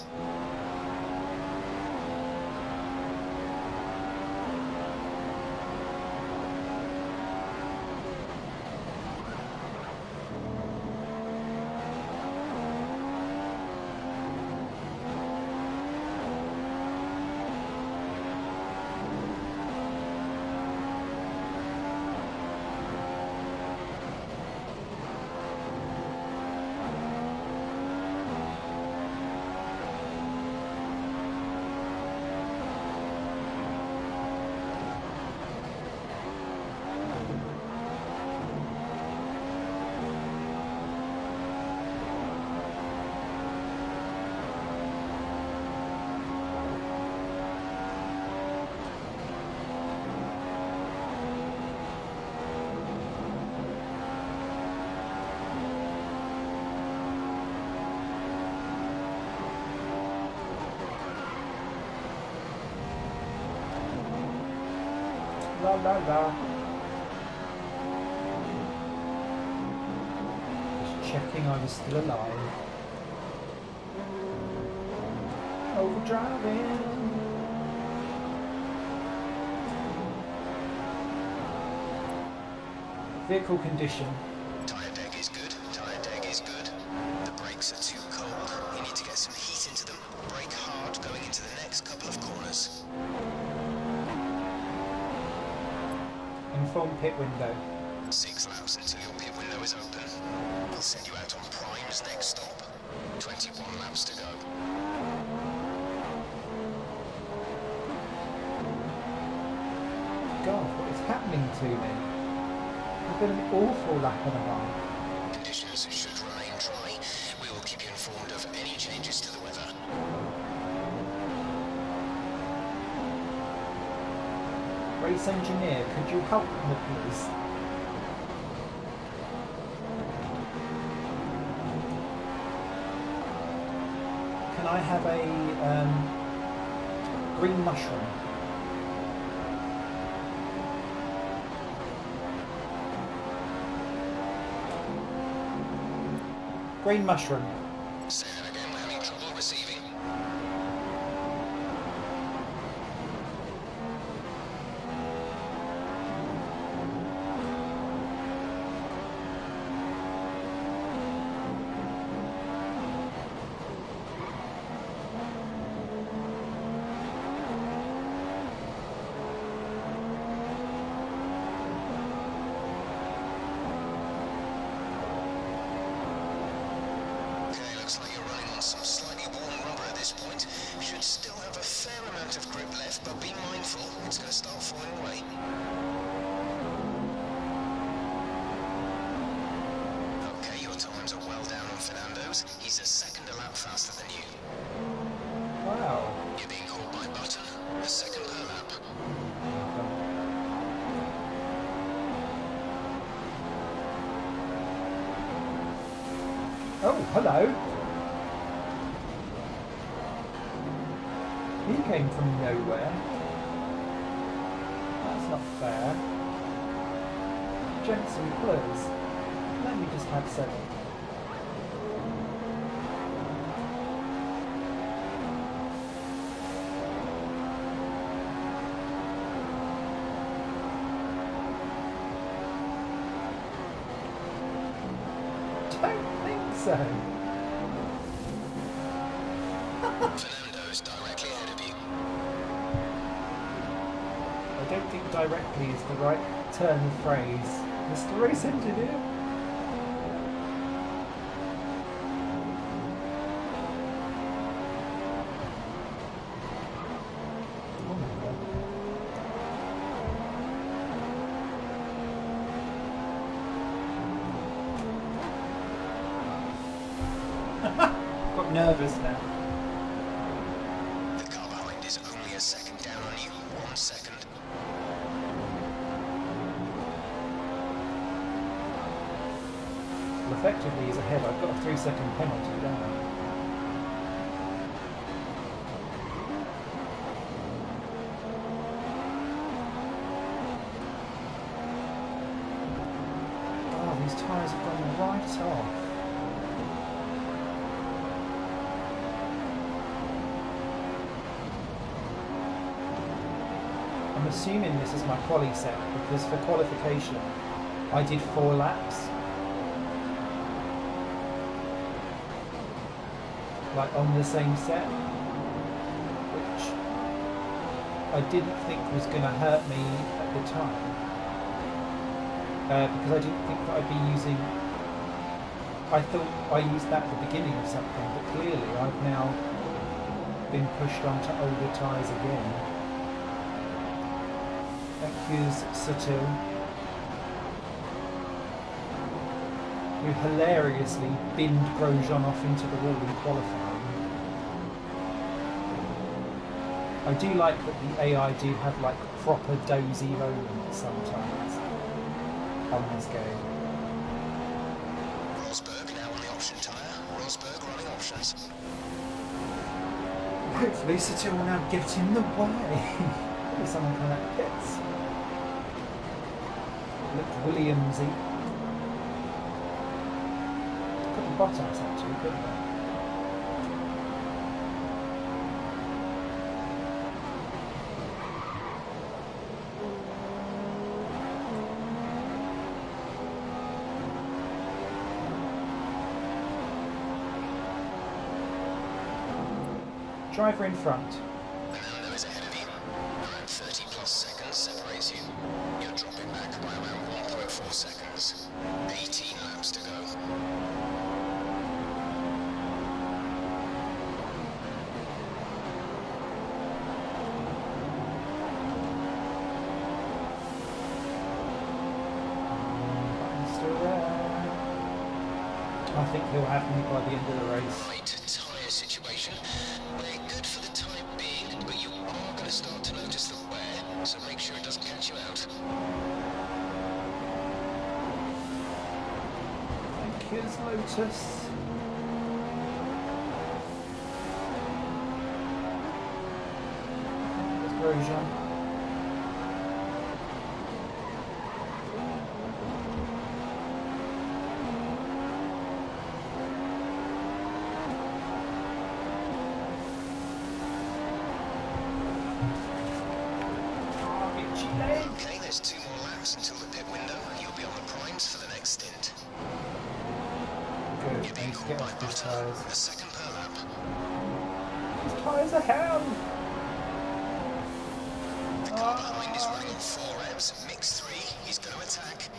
La la la. Just checking I was still alive. Overdriving. Vehicle condition. Tyre deck is good. Tyre deck is good. The brakes are too cold. You need to get some heat into them. Brake hard going into the next couple of corners. Inform pit window. 6 laps until your pit window is open. We'll send you out on Prime's next stop. 21 laps to go. God, what is happening to me? I've been an awful lap and a half. Conditions should remain dry. We will keep you informed of any changes to the weather. Race engineer, could you help me please? Can I have a green mushroom? Green mushroom. Say that again, we're having trouble receiving. Looks like you're running on some slightly warm rubber at this point. Should still have a fair amount of grip left, but be mindful, it's going to start falling away. Okay, your times are well down on Fernando's. He's a second a lap faster than you. Wow. You're being caught by Button, a second per lap. Oh, hello. He came from nowhere. That's not fair. Jensen, please. Let me just have 7. Don't think so. Fernando's directly directly is the right turn of phrase. Mr. Race Engineer. Got nervous now. The car behind is only a second down on you. 1 second. Well, effectively he's ahead. I've got a 3-second penalty, don't I? Oh, these tyres have gone right off. I'm assuming this is my quali set because for qualification I did 4 laps. Like on the same set, which I didn't think was going to hurt me at the time because I didn't think that I'd be using. I thought I used that at the beginning of something, but clearly I've now been pushed onto older tyres again. Thank you, Satil, who hilariously binned Grosjean off into the wall in qualifying. I do like that the AI do have like proper dozy moments sometimes on this game. Rosberg now on the option tyre. Rosberg running options. Hopefully Satil will now get in the way. Maybe someone coming out of pits. Looked Williamsy. Could be Bottas actually, couldn't it? Driver in front. Fernando is ahead of you. Around 30 plus seconds separates you. You're dropping back by around 1.4 seconds. 18 laps to go. Still there. I think he'll have me by the end of the race. Right tyre situation. They're good for the time being, but you are going to start to notice the wear, so make sure it doesn't catch you out. Thank you, Lotus. There's Grosjean. Okay, there's 2 more laps until the pit window, and you'll be on the primes for the next stint. Good, You're I being need to caught get by off these Butter, tyres. a second per lap. These tyres are hell! The car behind is running on 4 revs, mix 3, he's going to attack.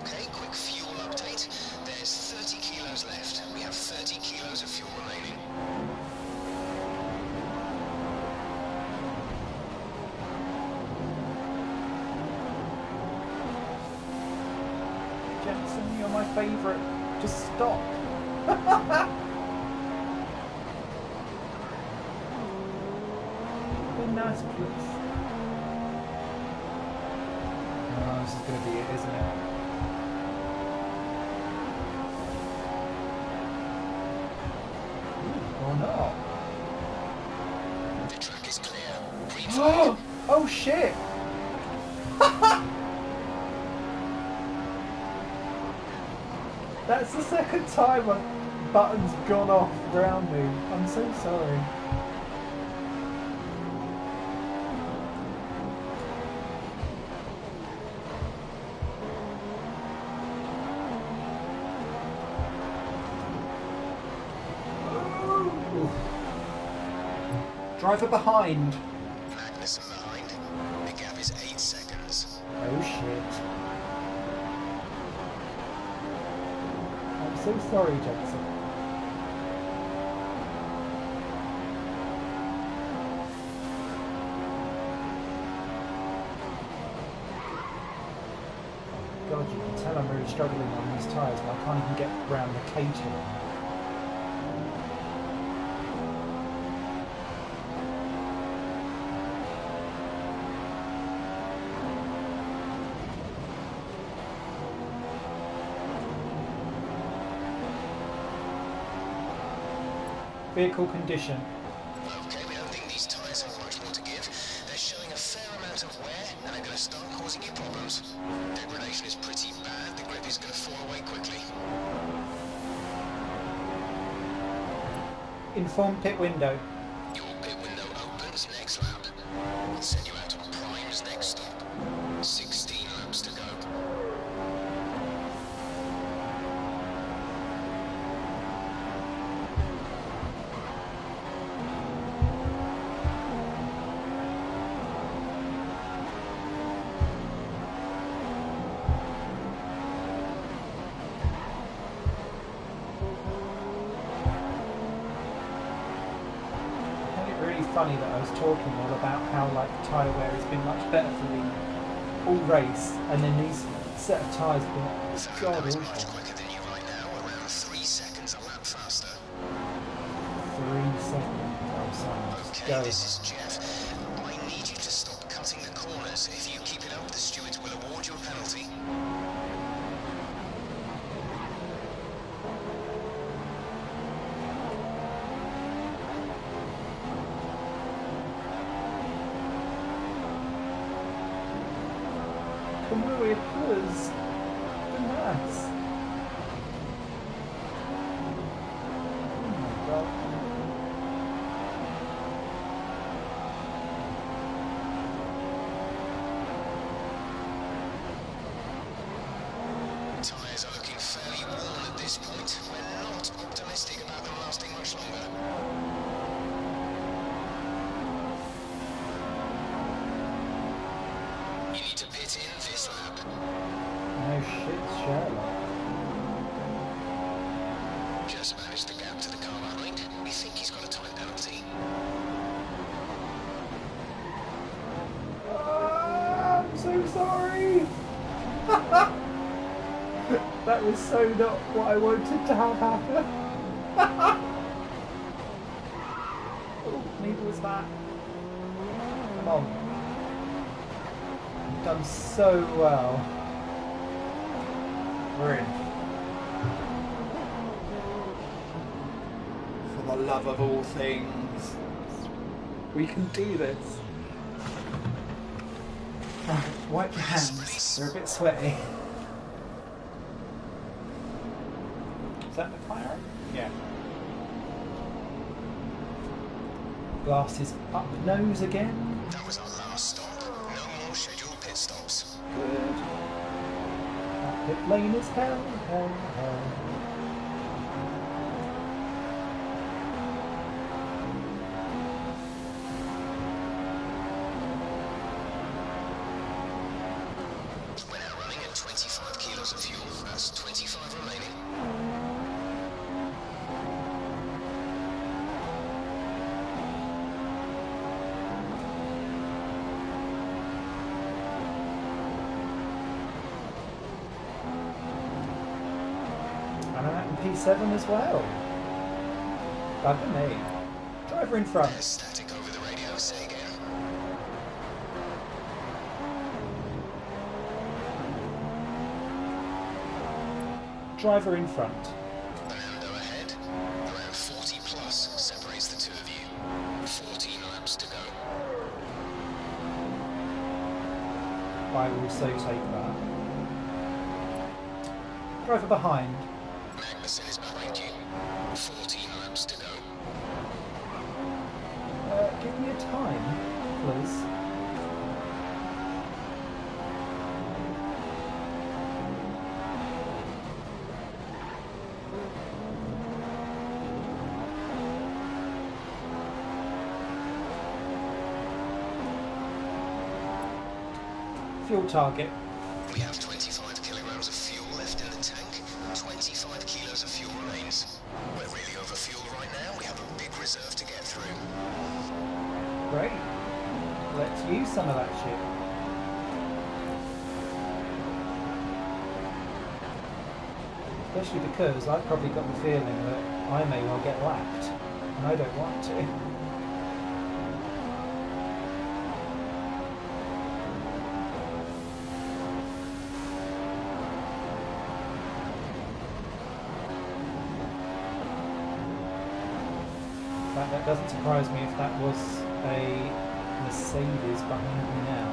Okay, quick fuel update. There's 30 kilos left. We have 30 kilos of fuel remaining. Jensen, you're my favourite. Just stop. Be nice, please. Oh, this is going to be it, isn't it? Or not. The track is clear. Green flag. Oh shit! That's the second time a button's gone off around me. I'm so sorry. Driver behind. Magnussen behind. The gap is 8 seconds. Oh shit. I'm so sorry, Jensen. God, you can tell I'm really struggling on these tyres, but I can't even get around the catering. Vehicle condition. Okay, we don't think these tyres have much more to give. They're showing a fair amount of wear, and they're going to start causing you problems. Degradation is pretty bad. The grip is going to fall away quickly. Inform pit window. Your pit window opens next lap. We'll send you out on Prime's next stop. 16 laps to go. Funny that I was talking all about how like tyre wear has been much better for me all race, and then these set of tyres have been god It's awful. much quicker than you right now, around 3 seconds a lap faster. 3 seconds. Oh, sorry, just Okay, go. this is Jeff. I need you to stop cutting the corners. If you keep it up, the stewards will award you a penalty. Kamui was the nurse. Oh my god. Tyres are looking fairly worn at this point. We're not optimistic about them lasting much longer. You need to pit in this lap. No shit, Sherlock. Just managed the gap to the car behind. We think he's got a time penalty. I'm so sorry. That was so not what I wanted to have happen. Oh, neither was that. Come on. You've done so well. We're in. For the love of all things. We can do this. Right, wipe your hands. They're a bit sweaty. Is that the fire? Yeah. Glasses up nose again. That was our last stop. No more scheduled pit stops. Good. That pit lane is hell, hell, hell. We're now running at 25 kilos of fuel. That's 25 remaining. And I'm at P7 as well. Bad for me. Driver in front. There's static over the radio. Say again. Driver in front. Fernando ahead. Around 40 plus separates the two of you. 14 laps to go. I will so take that. Driver behind. Magnussen is behind you. 14 laps to go. Give me a time, please. Fuel target. We have 25 kilograms of fuel left in the tank. 25 kilos of fuel remains. We're really over fuel right now. We have a big reserve to get through. Great. Let's use some of that shit. Especially because I've probably got the feeling that I may well get lapped, and I don't want to. In fact, that doesn't surprise me if that was a Mercedes behind me now.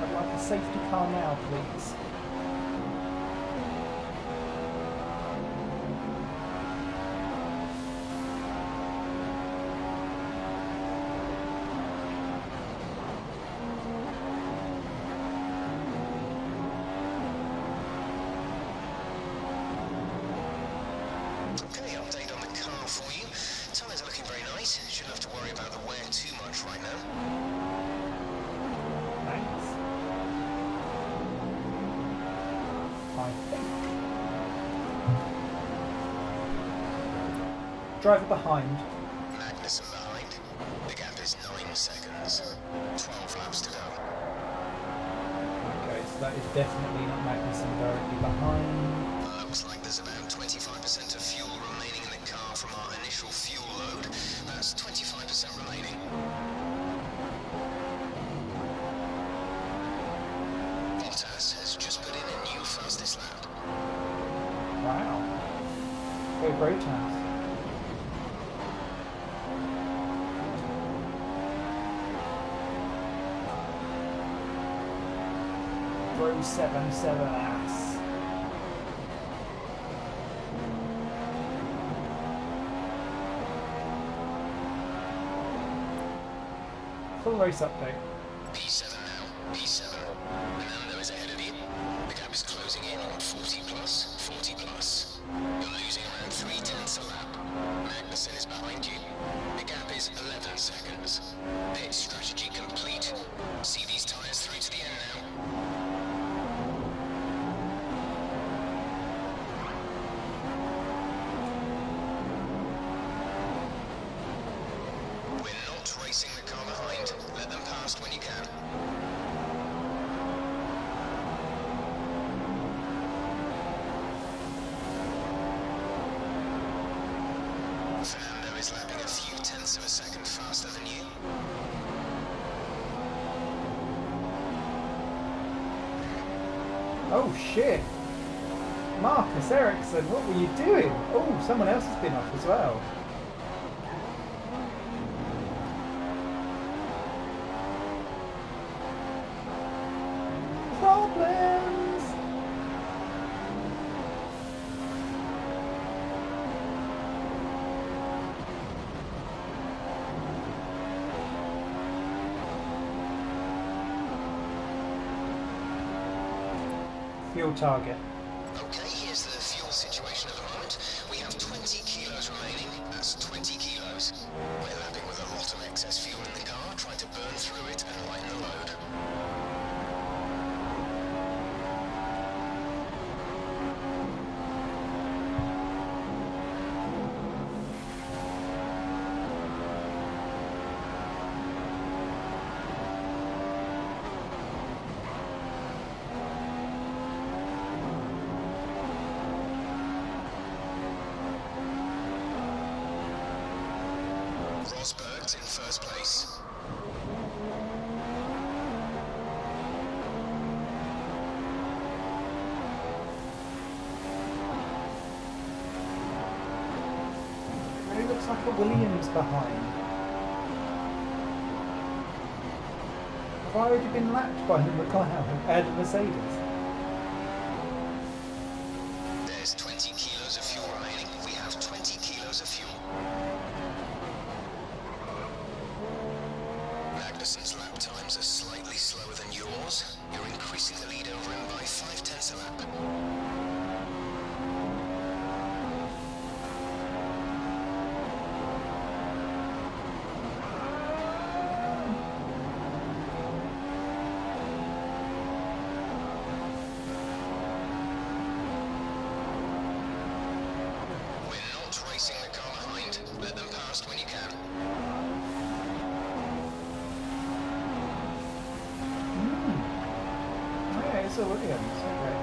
I'd like a safety car now, please. Okay, update on the car for you. Tyres are looking very nice. Shouldn't have to worry about the wear too much right now. Thanks. I think. Driver behind. Magnussen behind. The gap is 9 seconds. 12 laps to go. Okay, so that is definitely not Magnussen directly behind. Looks like there's about 25% of fuel remaining in the car from our initial fuel load. That's 25% remaining. Bottas has just put in a new fastest lap. Wow. Go Bottas. Bro 77 ass. Full race update. P7 now, P7. Fernando is ahead of you. The gap is closing in on 40 plus, 40 plus. You're losing around 3/10 a lap. Magnussen is behind you. The gap is 11 seconds. Pit strategy complete. See these tyres through to the end now. We're not racing the car behind. Let them past when you can. Fernando is lapping a few tenths of a second faster than you. Oh shit! Marcus Ericsson, what were you doing? Oh, someone else has been off as well. Problems! Fuel target. Okay, here's the fuel situation at the moment. We have 20 kilos remaining. That's 20 kilos. We're lapping with a lot of excess fuel in the car, trying to burn through it and lighten the load. Rosberg's in first place. It looks like a Williams behind. Have I already been lapped by the McLaren, the Mercedes? There's 20 kilos of fuel remaining. We have 20 kilos of fuel. Magnussen's lap times are slightly slower than yours. You're increasing the lead over him by 5/10 a lap. Russell Williams. Okay.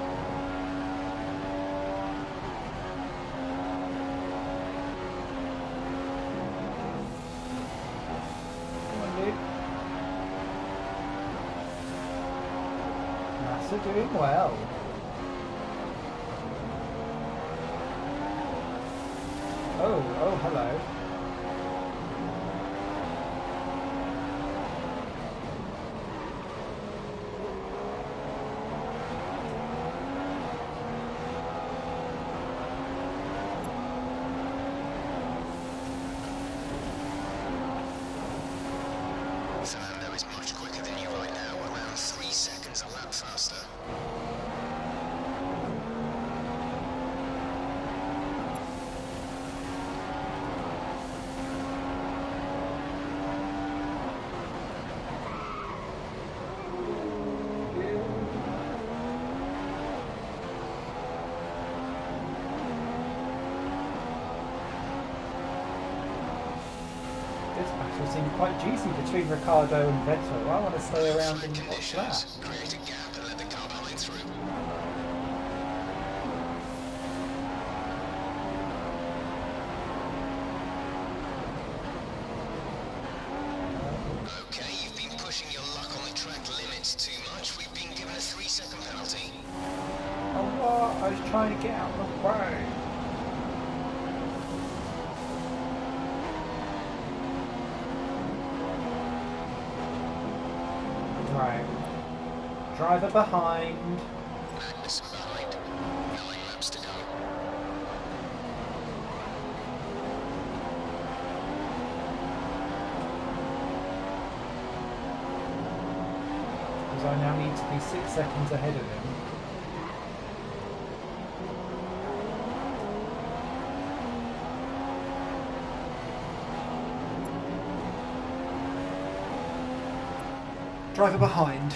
Come on, Luke. Massa doing well. Oh, hello. Fernando is much quicker than you right now, around 3 seconds a lap faster. This battle seemed quite juicy between Ricardo and Vettel. I want to stay around and watch that. Create a gap and let the car behind through. Okay, you've been pushing your luck on the track limits too much. We've been given a 3-second penalty. Oh, what? I was trying to get out of the way. Right. Driver behind. Magnussen behind. 9 laps to go. Because I now need to be 6 seconds ahead of him. Driver behind.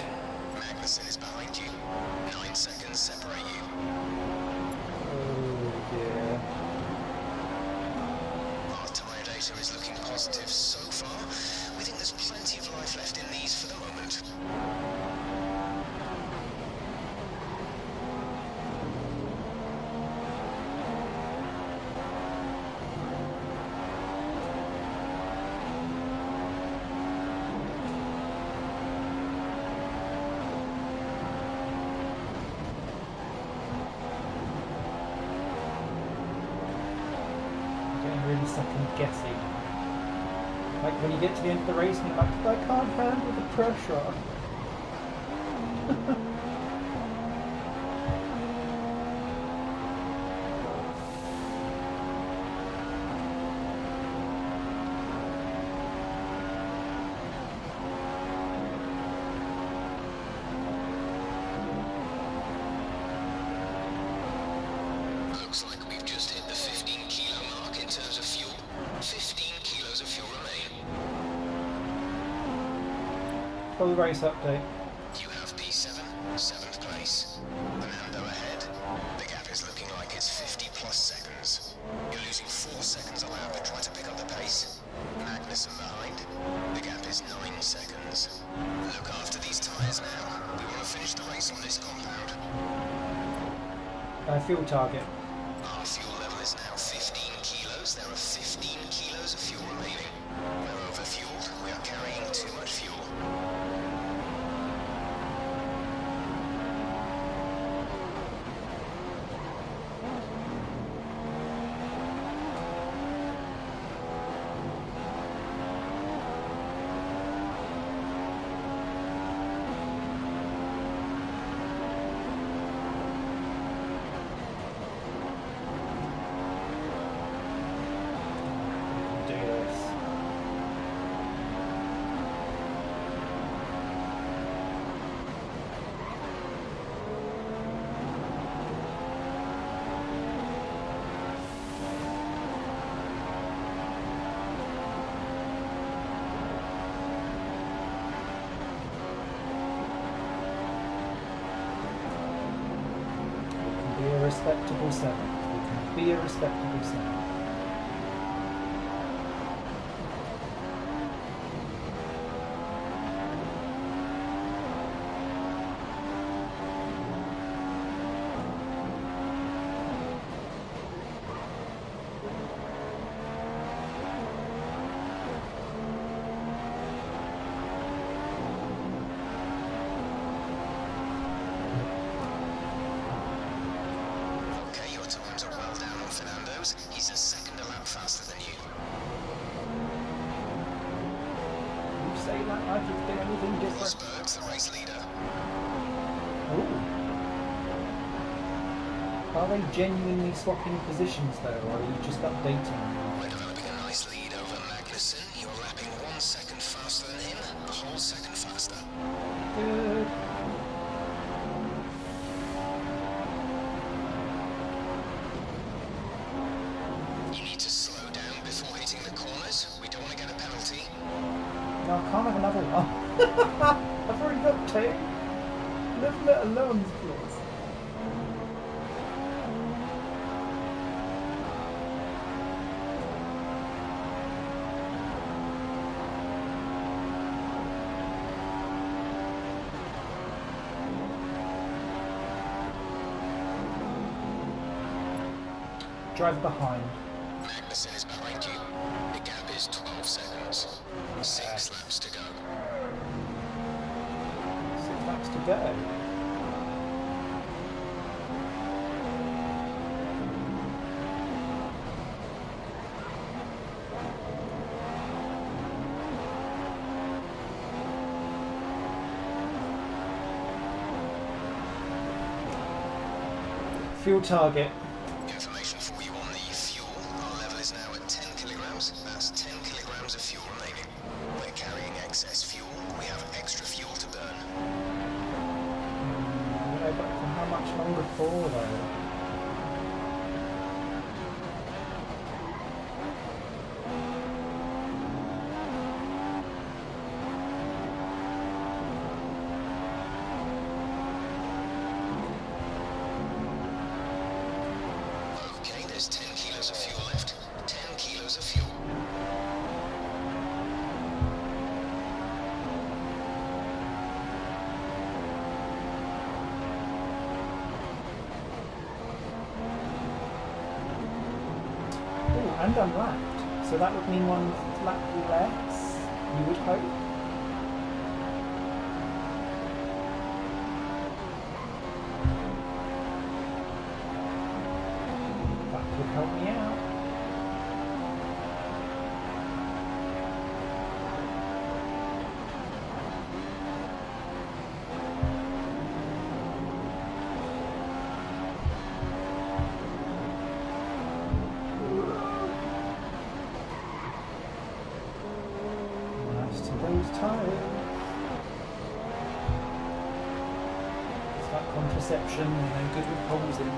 Magnussen is behind you. 9 seconds separate you. Oh dear. Our tyre data is looking positive so far. We think there's plenty of life left in these for the moment. Really second guessing. Like when you get to the end of the race and you're like, I can't handle the pressure. Looks like we've just hit the 15 kilo mark in terms of fuel. 15 kilos of fuel remain. Full race update. You have P7, 7th place. Fernando ahead. The gap is looking like it's 50 plus seconds. You're losing 4 seconds a lap. Try to pick up the pace. Magnussen behind. The gap is 9 seconds. Look after these tyres now. We want to finish the race on this compound. Fuel target. Our fuel level is now 15 kilos. There are 15 kilos of fuel remaining. We're overfueled. We are carrying too much fuel. Do this. Be a respectable 7. We can be a respectable 7. like I could do anything different. Rosberg's the race leader. Ooh. Are they genuinely swapping positions though, or are you just updating? We're developing a nice lead over Magnussen. You're lapping 1 second faster than him, a whole second faster. Good. You need to slow down before hitting the corners. We don't want to get a penalty. No, I can't have another one. I've already got 2. Leave it alone, please. Drive behind. Magnussen is behind you. The gap is 12 seconds. 6 laps to go. 6 laps to go. Fuel target. Information for you on the fuel. Our level is now at 10 kilograms. That's 10 kilograms of fuel remaining. We're carrying excess fuel. We have extra fuel to burn. I don't know, but for how much longer for though? Okay, there's 10 kilos of fuel left. 10 kilos of fuel. Oh, and I'm lapped. So that would mean 1 lap less, you would hope. That could help me out. Nice to those tires. It's that contraception, and no good with holes in.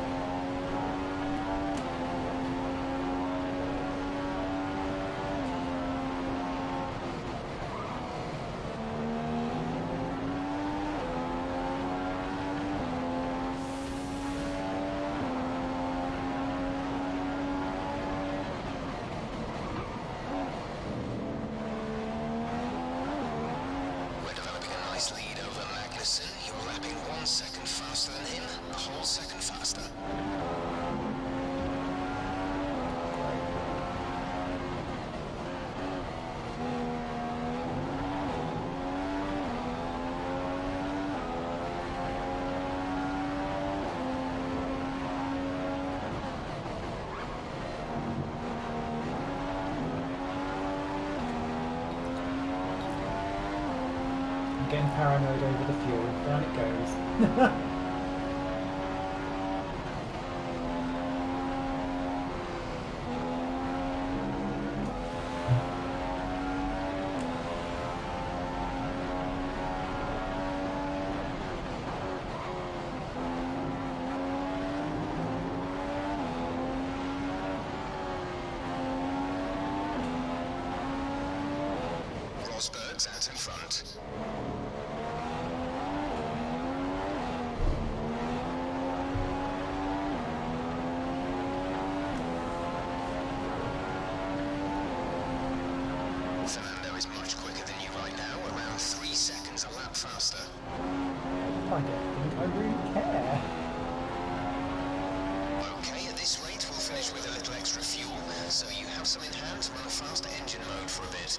We're developing a nice lead over Magnussen. You're lapping 1 second faster than him, a whole second faster. I'm getting paranoid over the fuel. Down it goes. Rosberg's out in front. Fernando is much quicker than you right now, around 3 seconds a lap faster. I don't think I really care. Okay, at this rate we'll finish with a little extra fuel, so you have some in hand to run faster engine mode for a bit.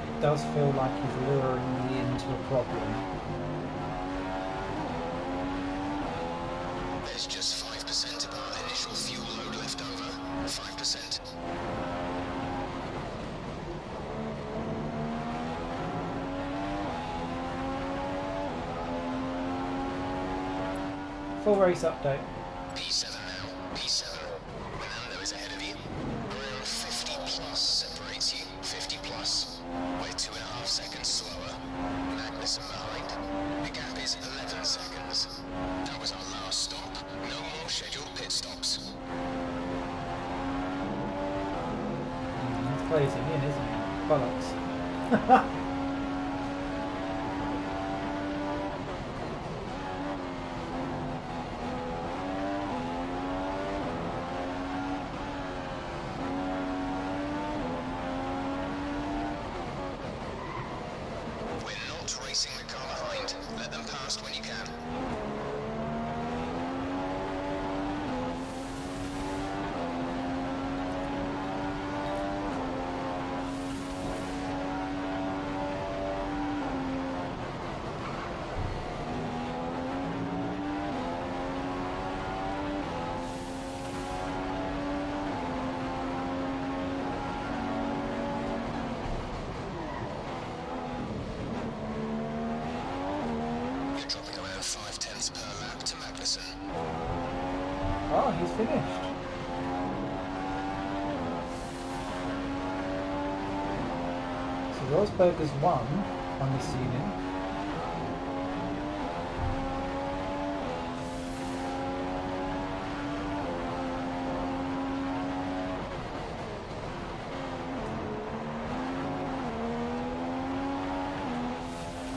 It does feel like he's luring me into a problem. There's just 5% of our initial fuel load left over. 5%. Full race update. P7 now. P7. Fernando is ahead of you. Around 50 plus separates you. 50 plus. We're 2.5 seconds slower. Magnussen behind. The gap is 11 seconds. That was our last stop. No more scheduled pit stops. He's closing in, isn't he? Bollocks. Racing the car behind. Let them past when you can. Dropping around 5/10 per lap to Magnussen. Oh, he's finished. So Rosberg has won, I'm assuming.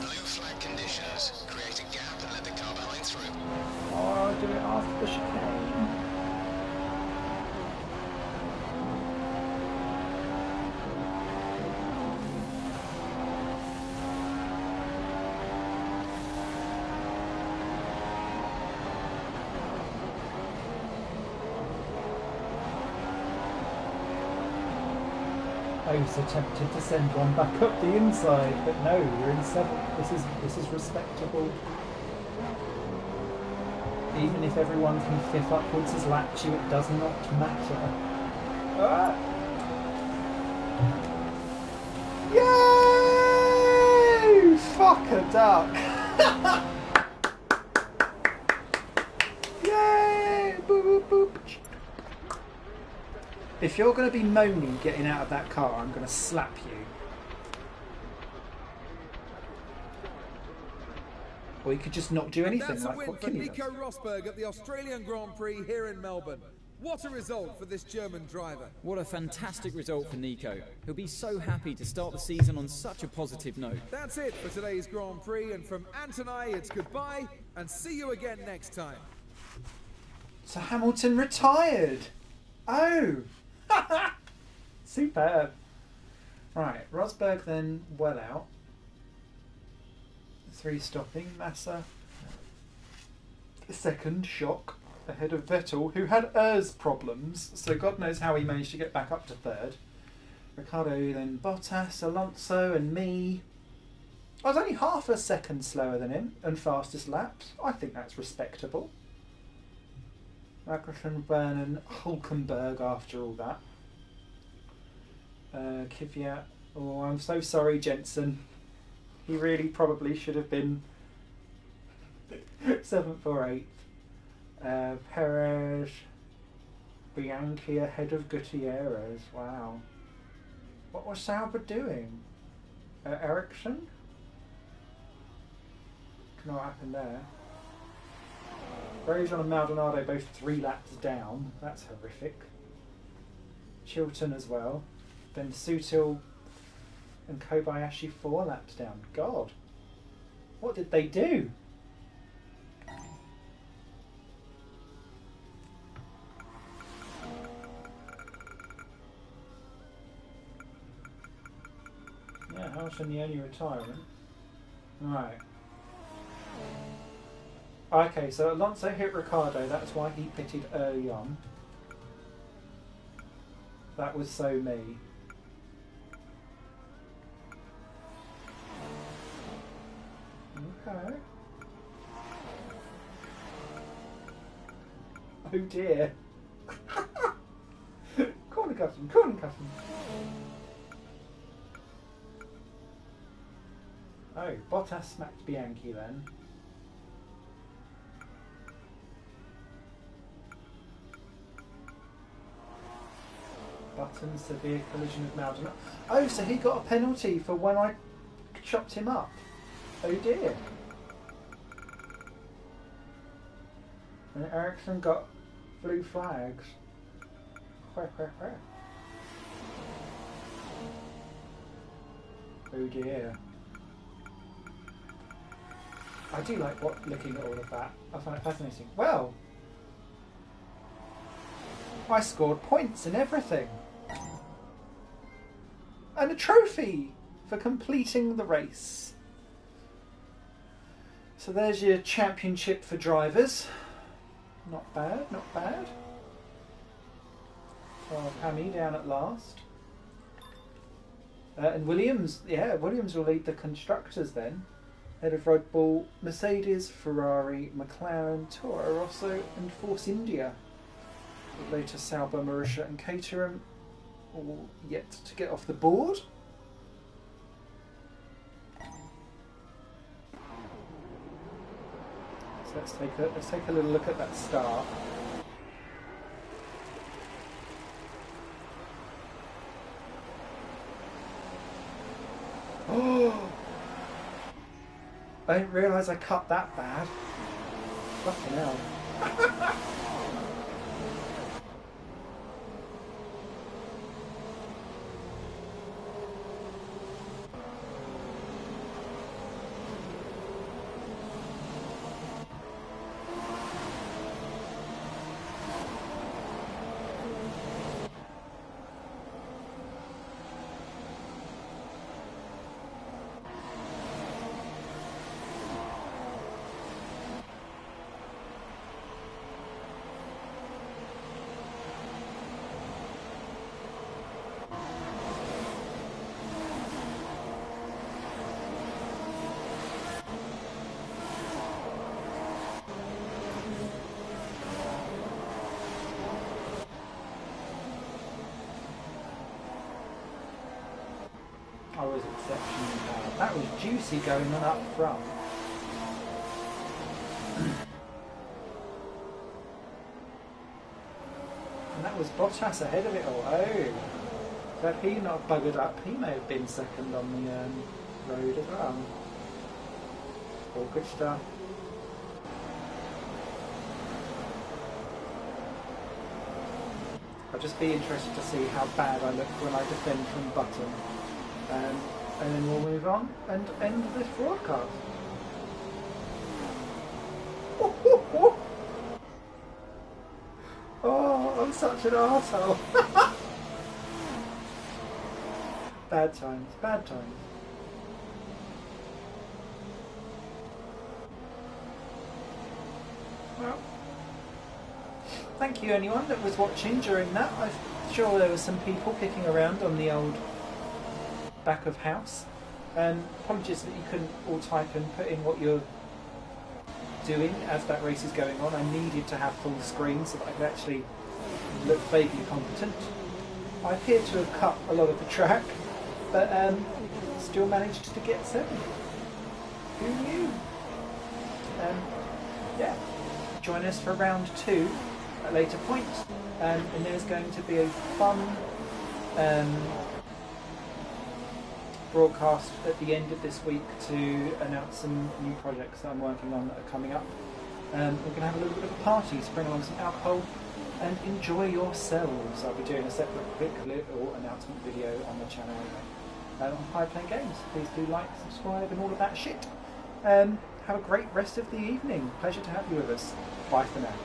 Blue flag conditions. Create a gap and let the car behind through. Oh, do it after the chicane. I was so tempted to send one back up the inside, but no, we're in 7th. This is respectable. Even if everyone from 5th upwards has lapped you, it does not matter. Ah. Yay! Fuck a duck! Yay! Boop, boop, boop. If you're going to be moaning getting out of that car, I'm going to slap you. Or you could just not do anything. That's like a win what for Kimi Nico does. Rosberg at the Australian Grand Prix here in Melbourne. What a result for this German driver. What a fantastic result for Nico. He'll be so happy to start the season on such a positive note. That's it for today's Grand Prix, and from Ant and I, it's goodbye and see you again next time. So Hamilton retired. Oh. Superb. Right, Rosberg then well out. 3 stopping. Massa second, shock, ahead of Vettel, who had problems, so God knows how he managed to get back up to 3rd. Ricciardo, then Bottas, Alonso and me. I was only half a second slower than him and fastest laps. I think that's respectable. Magnussen, Vernon, Hulkenberg after all that. Kvyat. Oh, I'm so sorry, Jensen. He really probably should have been 7th or 8th. Perez. Bianchi ahead of Gutierrez. Wow. What was Sauber doing? Ericsson? Don't know what happened there. Grosjean and Maldonado both 3 laps down. That's horrific. Chilton as well. Then Sutil and Kobayashi 4 laps down. God. What did they do? Yeah, Hamilton the only retirement. Right. Okay, so Alonso hit Ricciardo, that's why he pitted early on. That was so me. Okay. Oh dear. Corner custom, corner custom. Oh, Bottas smacked Bianchi then. Button, severe collision with Maldonado. Oh, so he got a penalty for when I chopped him up. Oh dear. And Ericsson got blue flags. Oh dear. I do like looking at all of that. I find it fascinating. Well, I scored points and everything. And a trophy for completing the race. So there's your championship for drivers. Not bad, not bad. Well, Pammy down at last. And Williams, yeah, Williams will lead the constructors then. Head of Red Bull, Mercedes, Ferrari, McLaren, Toro Rosso and Force India. Later Sauber, Marussia and Caterham all yet to get off the board. So let's take a little look at that start. Oh! I didn't realise I cut that bad. Fucking hell. I was exceptionally bad. That was juicy going on up front. And that was Bottas ahead of it all. Oh, had he not buggered up, he may have been second on the road as well. All good stuff. I'll just be interested to see how bad I look when I defend from Button. And then we'll move on and end this broadcast. Oh, I'm such an arsehole. Bad times, bad times. Well, thank you anyone that was watching during that. I'm sure there were some people kicking around on the old back of house. Apologies that you couldn't all type and put in what you're doing as that race is going on. I needed to have full screen so that I could actually look vaguely competent. I appear to have cut a lot of the track, but still managed to get 7. Who knew? Yeah, join us for round 2 at a later point, and there's going to be a fun broadcast at the end of this week to announce some new projects that I'm working on that are coming up. We're going to have a little bit of a party to bring along some alcohol and enjoy yourselves. I'll be doing a separate quick little announcement video on the channel on High Playing Games. Please do like, subscribe and all of that shit. Have a great rest of the evening. Pleasure to have you with us. Bye for now.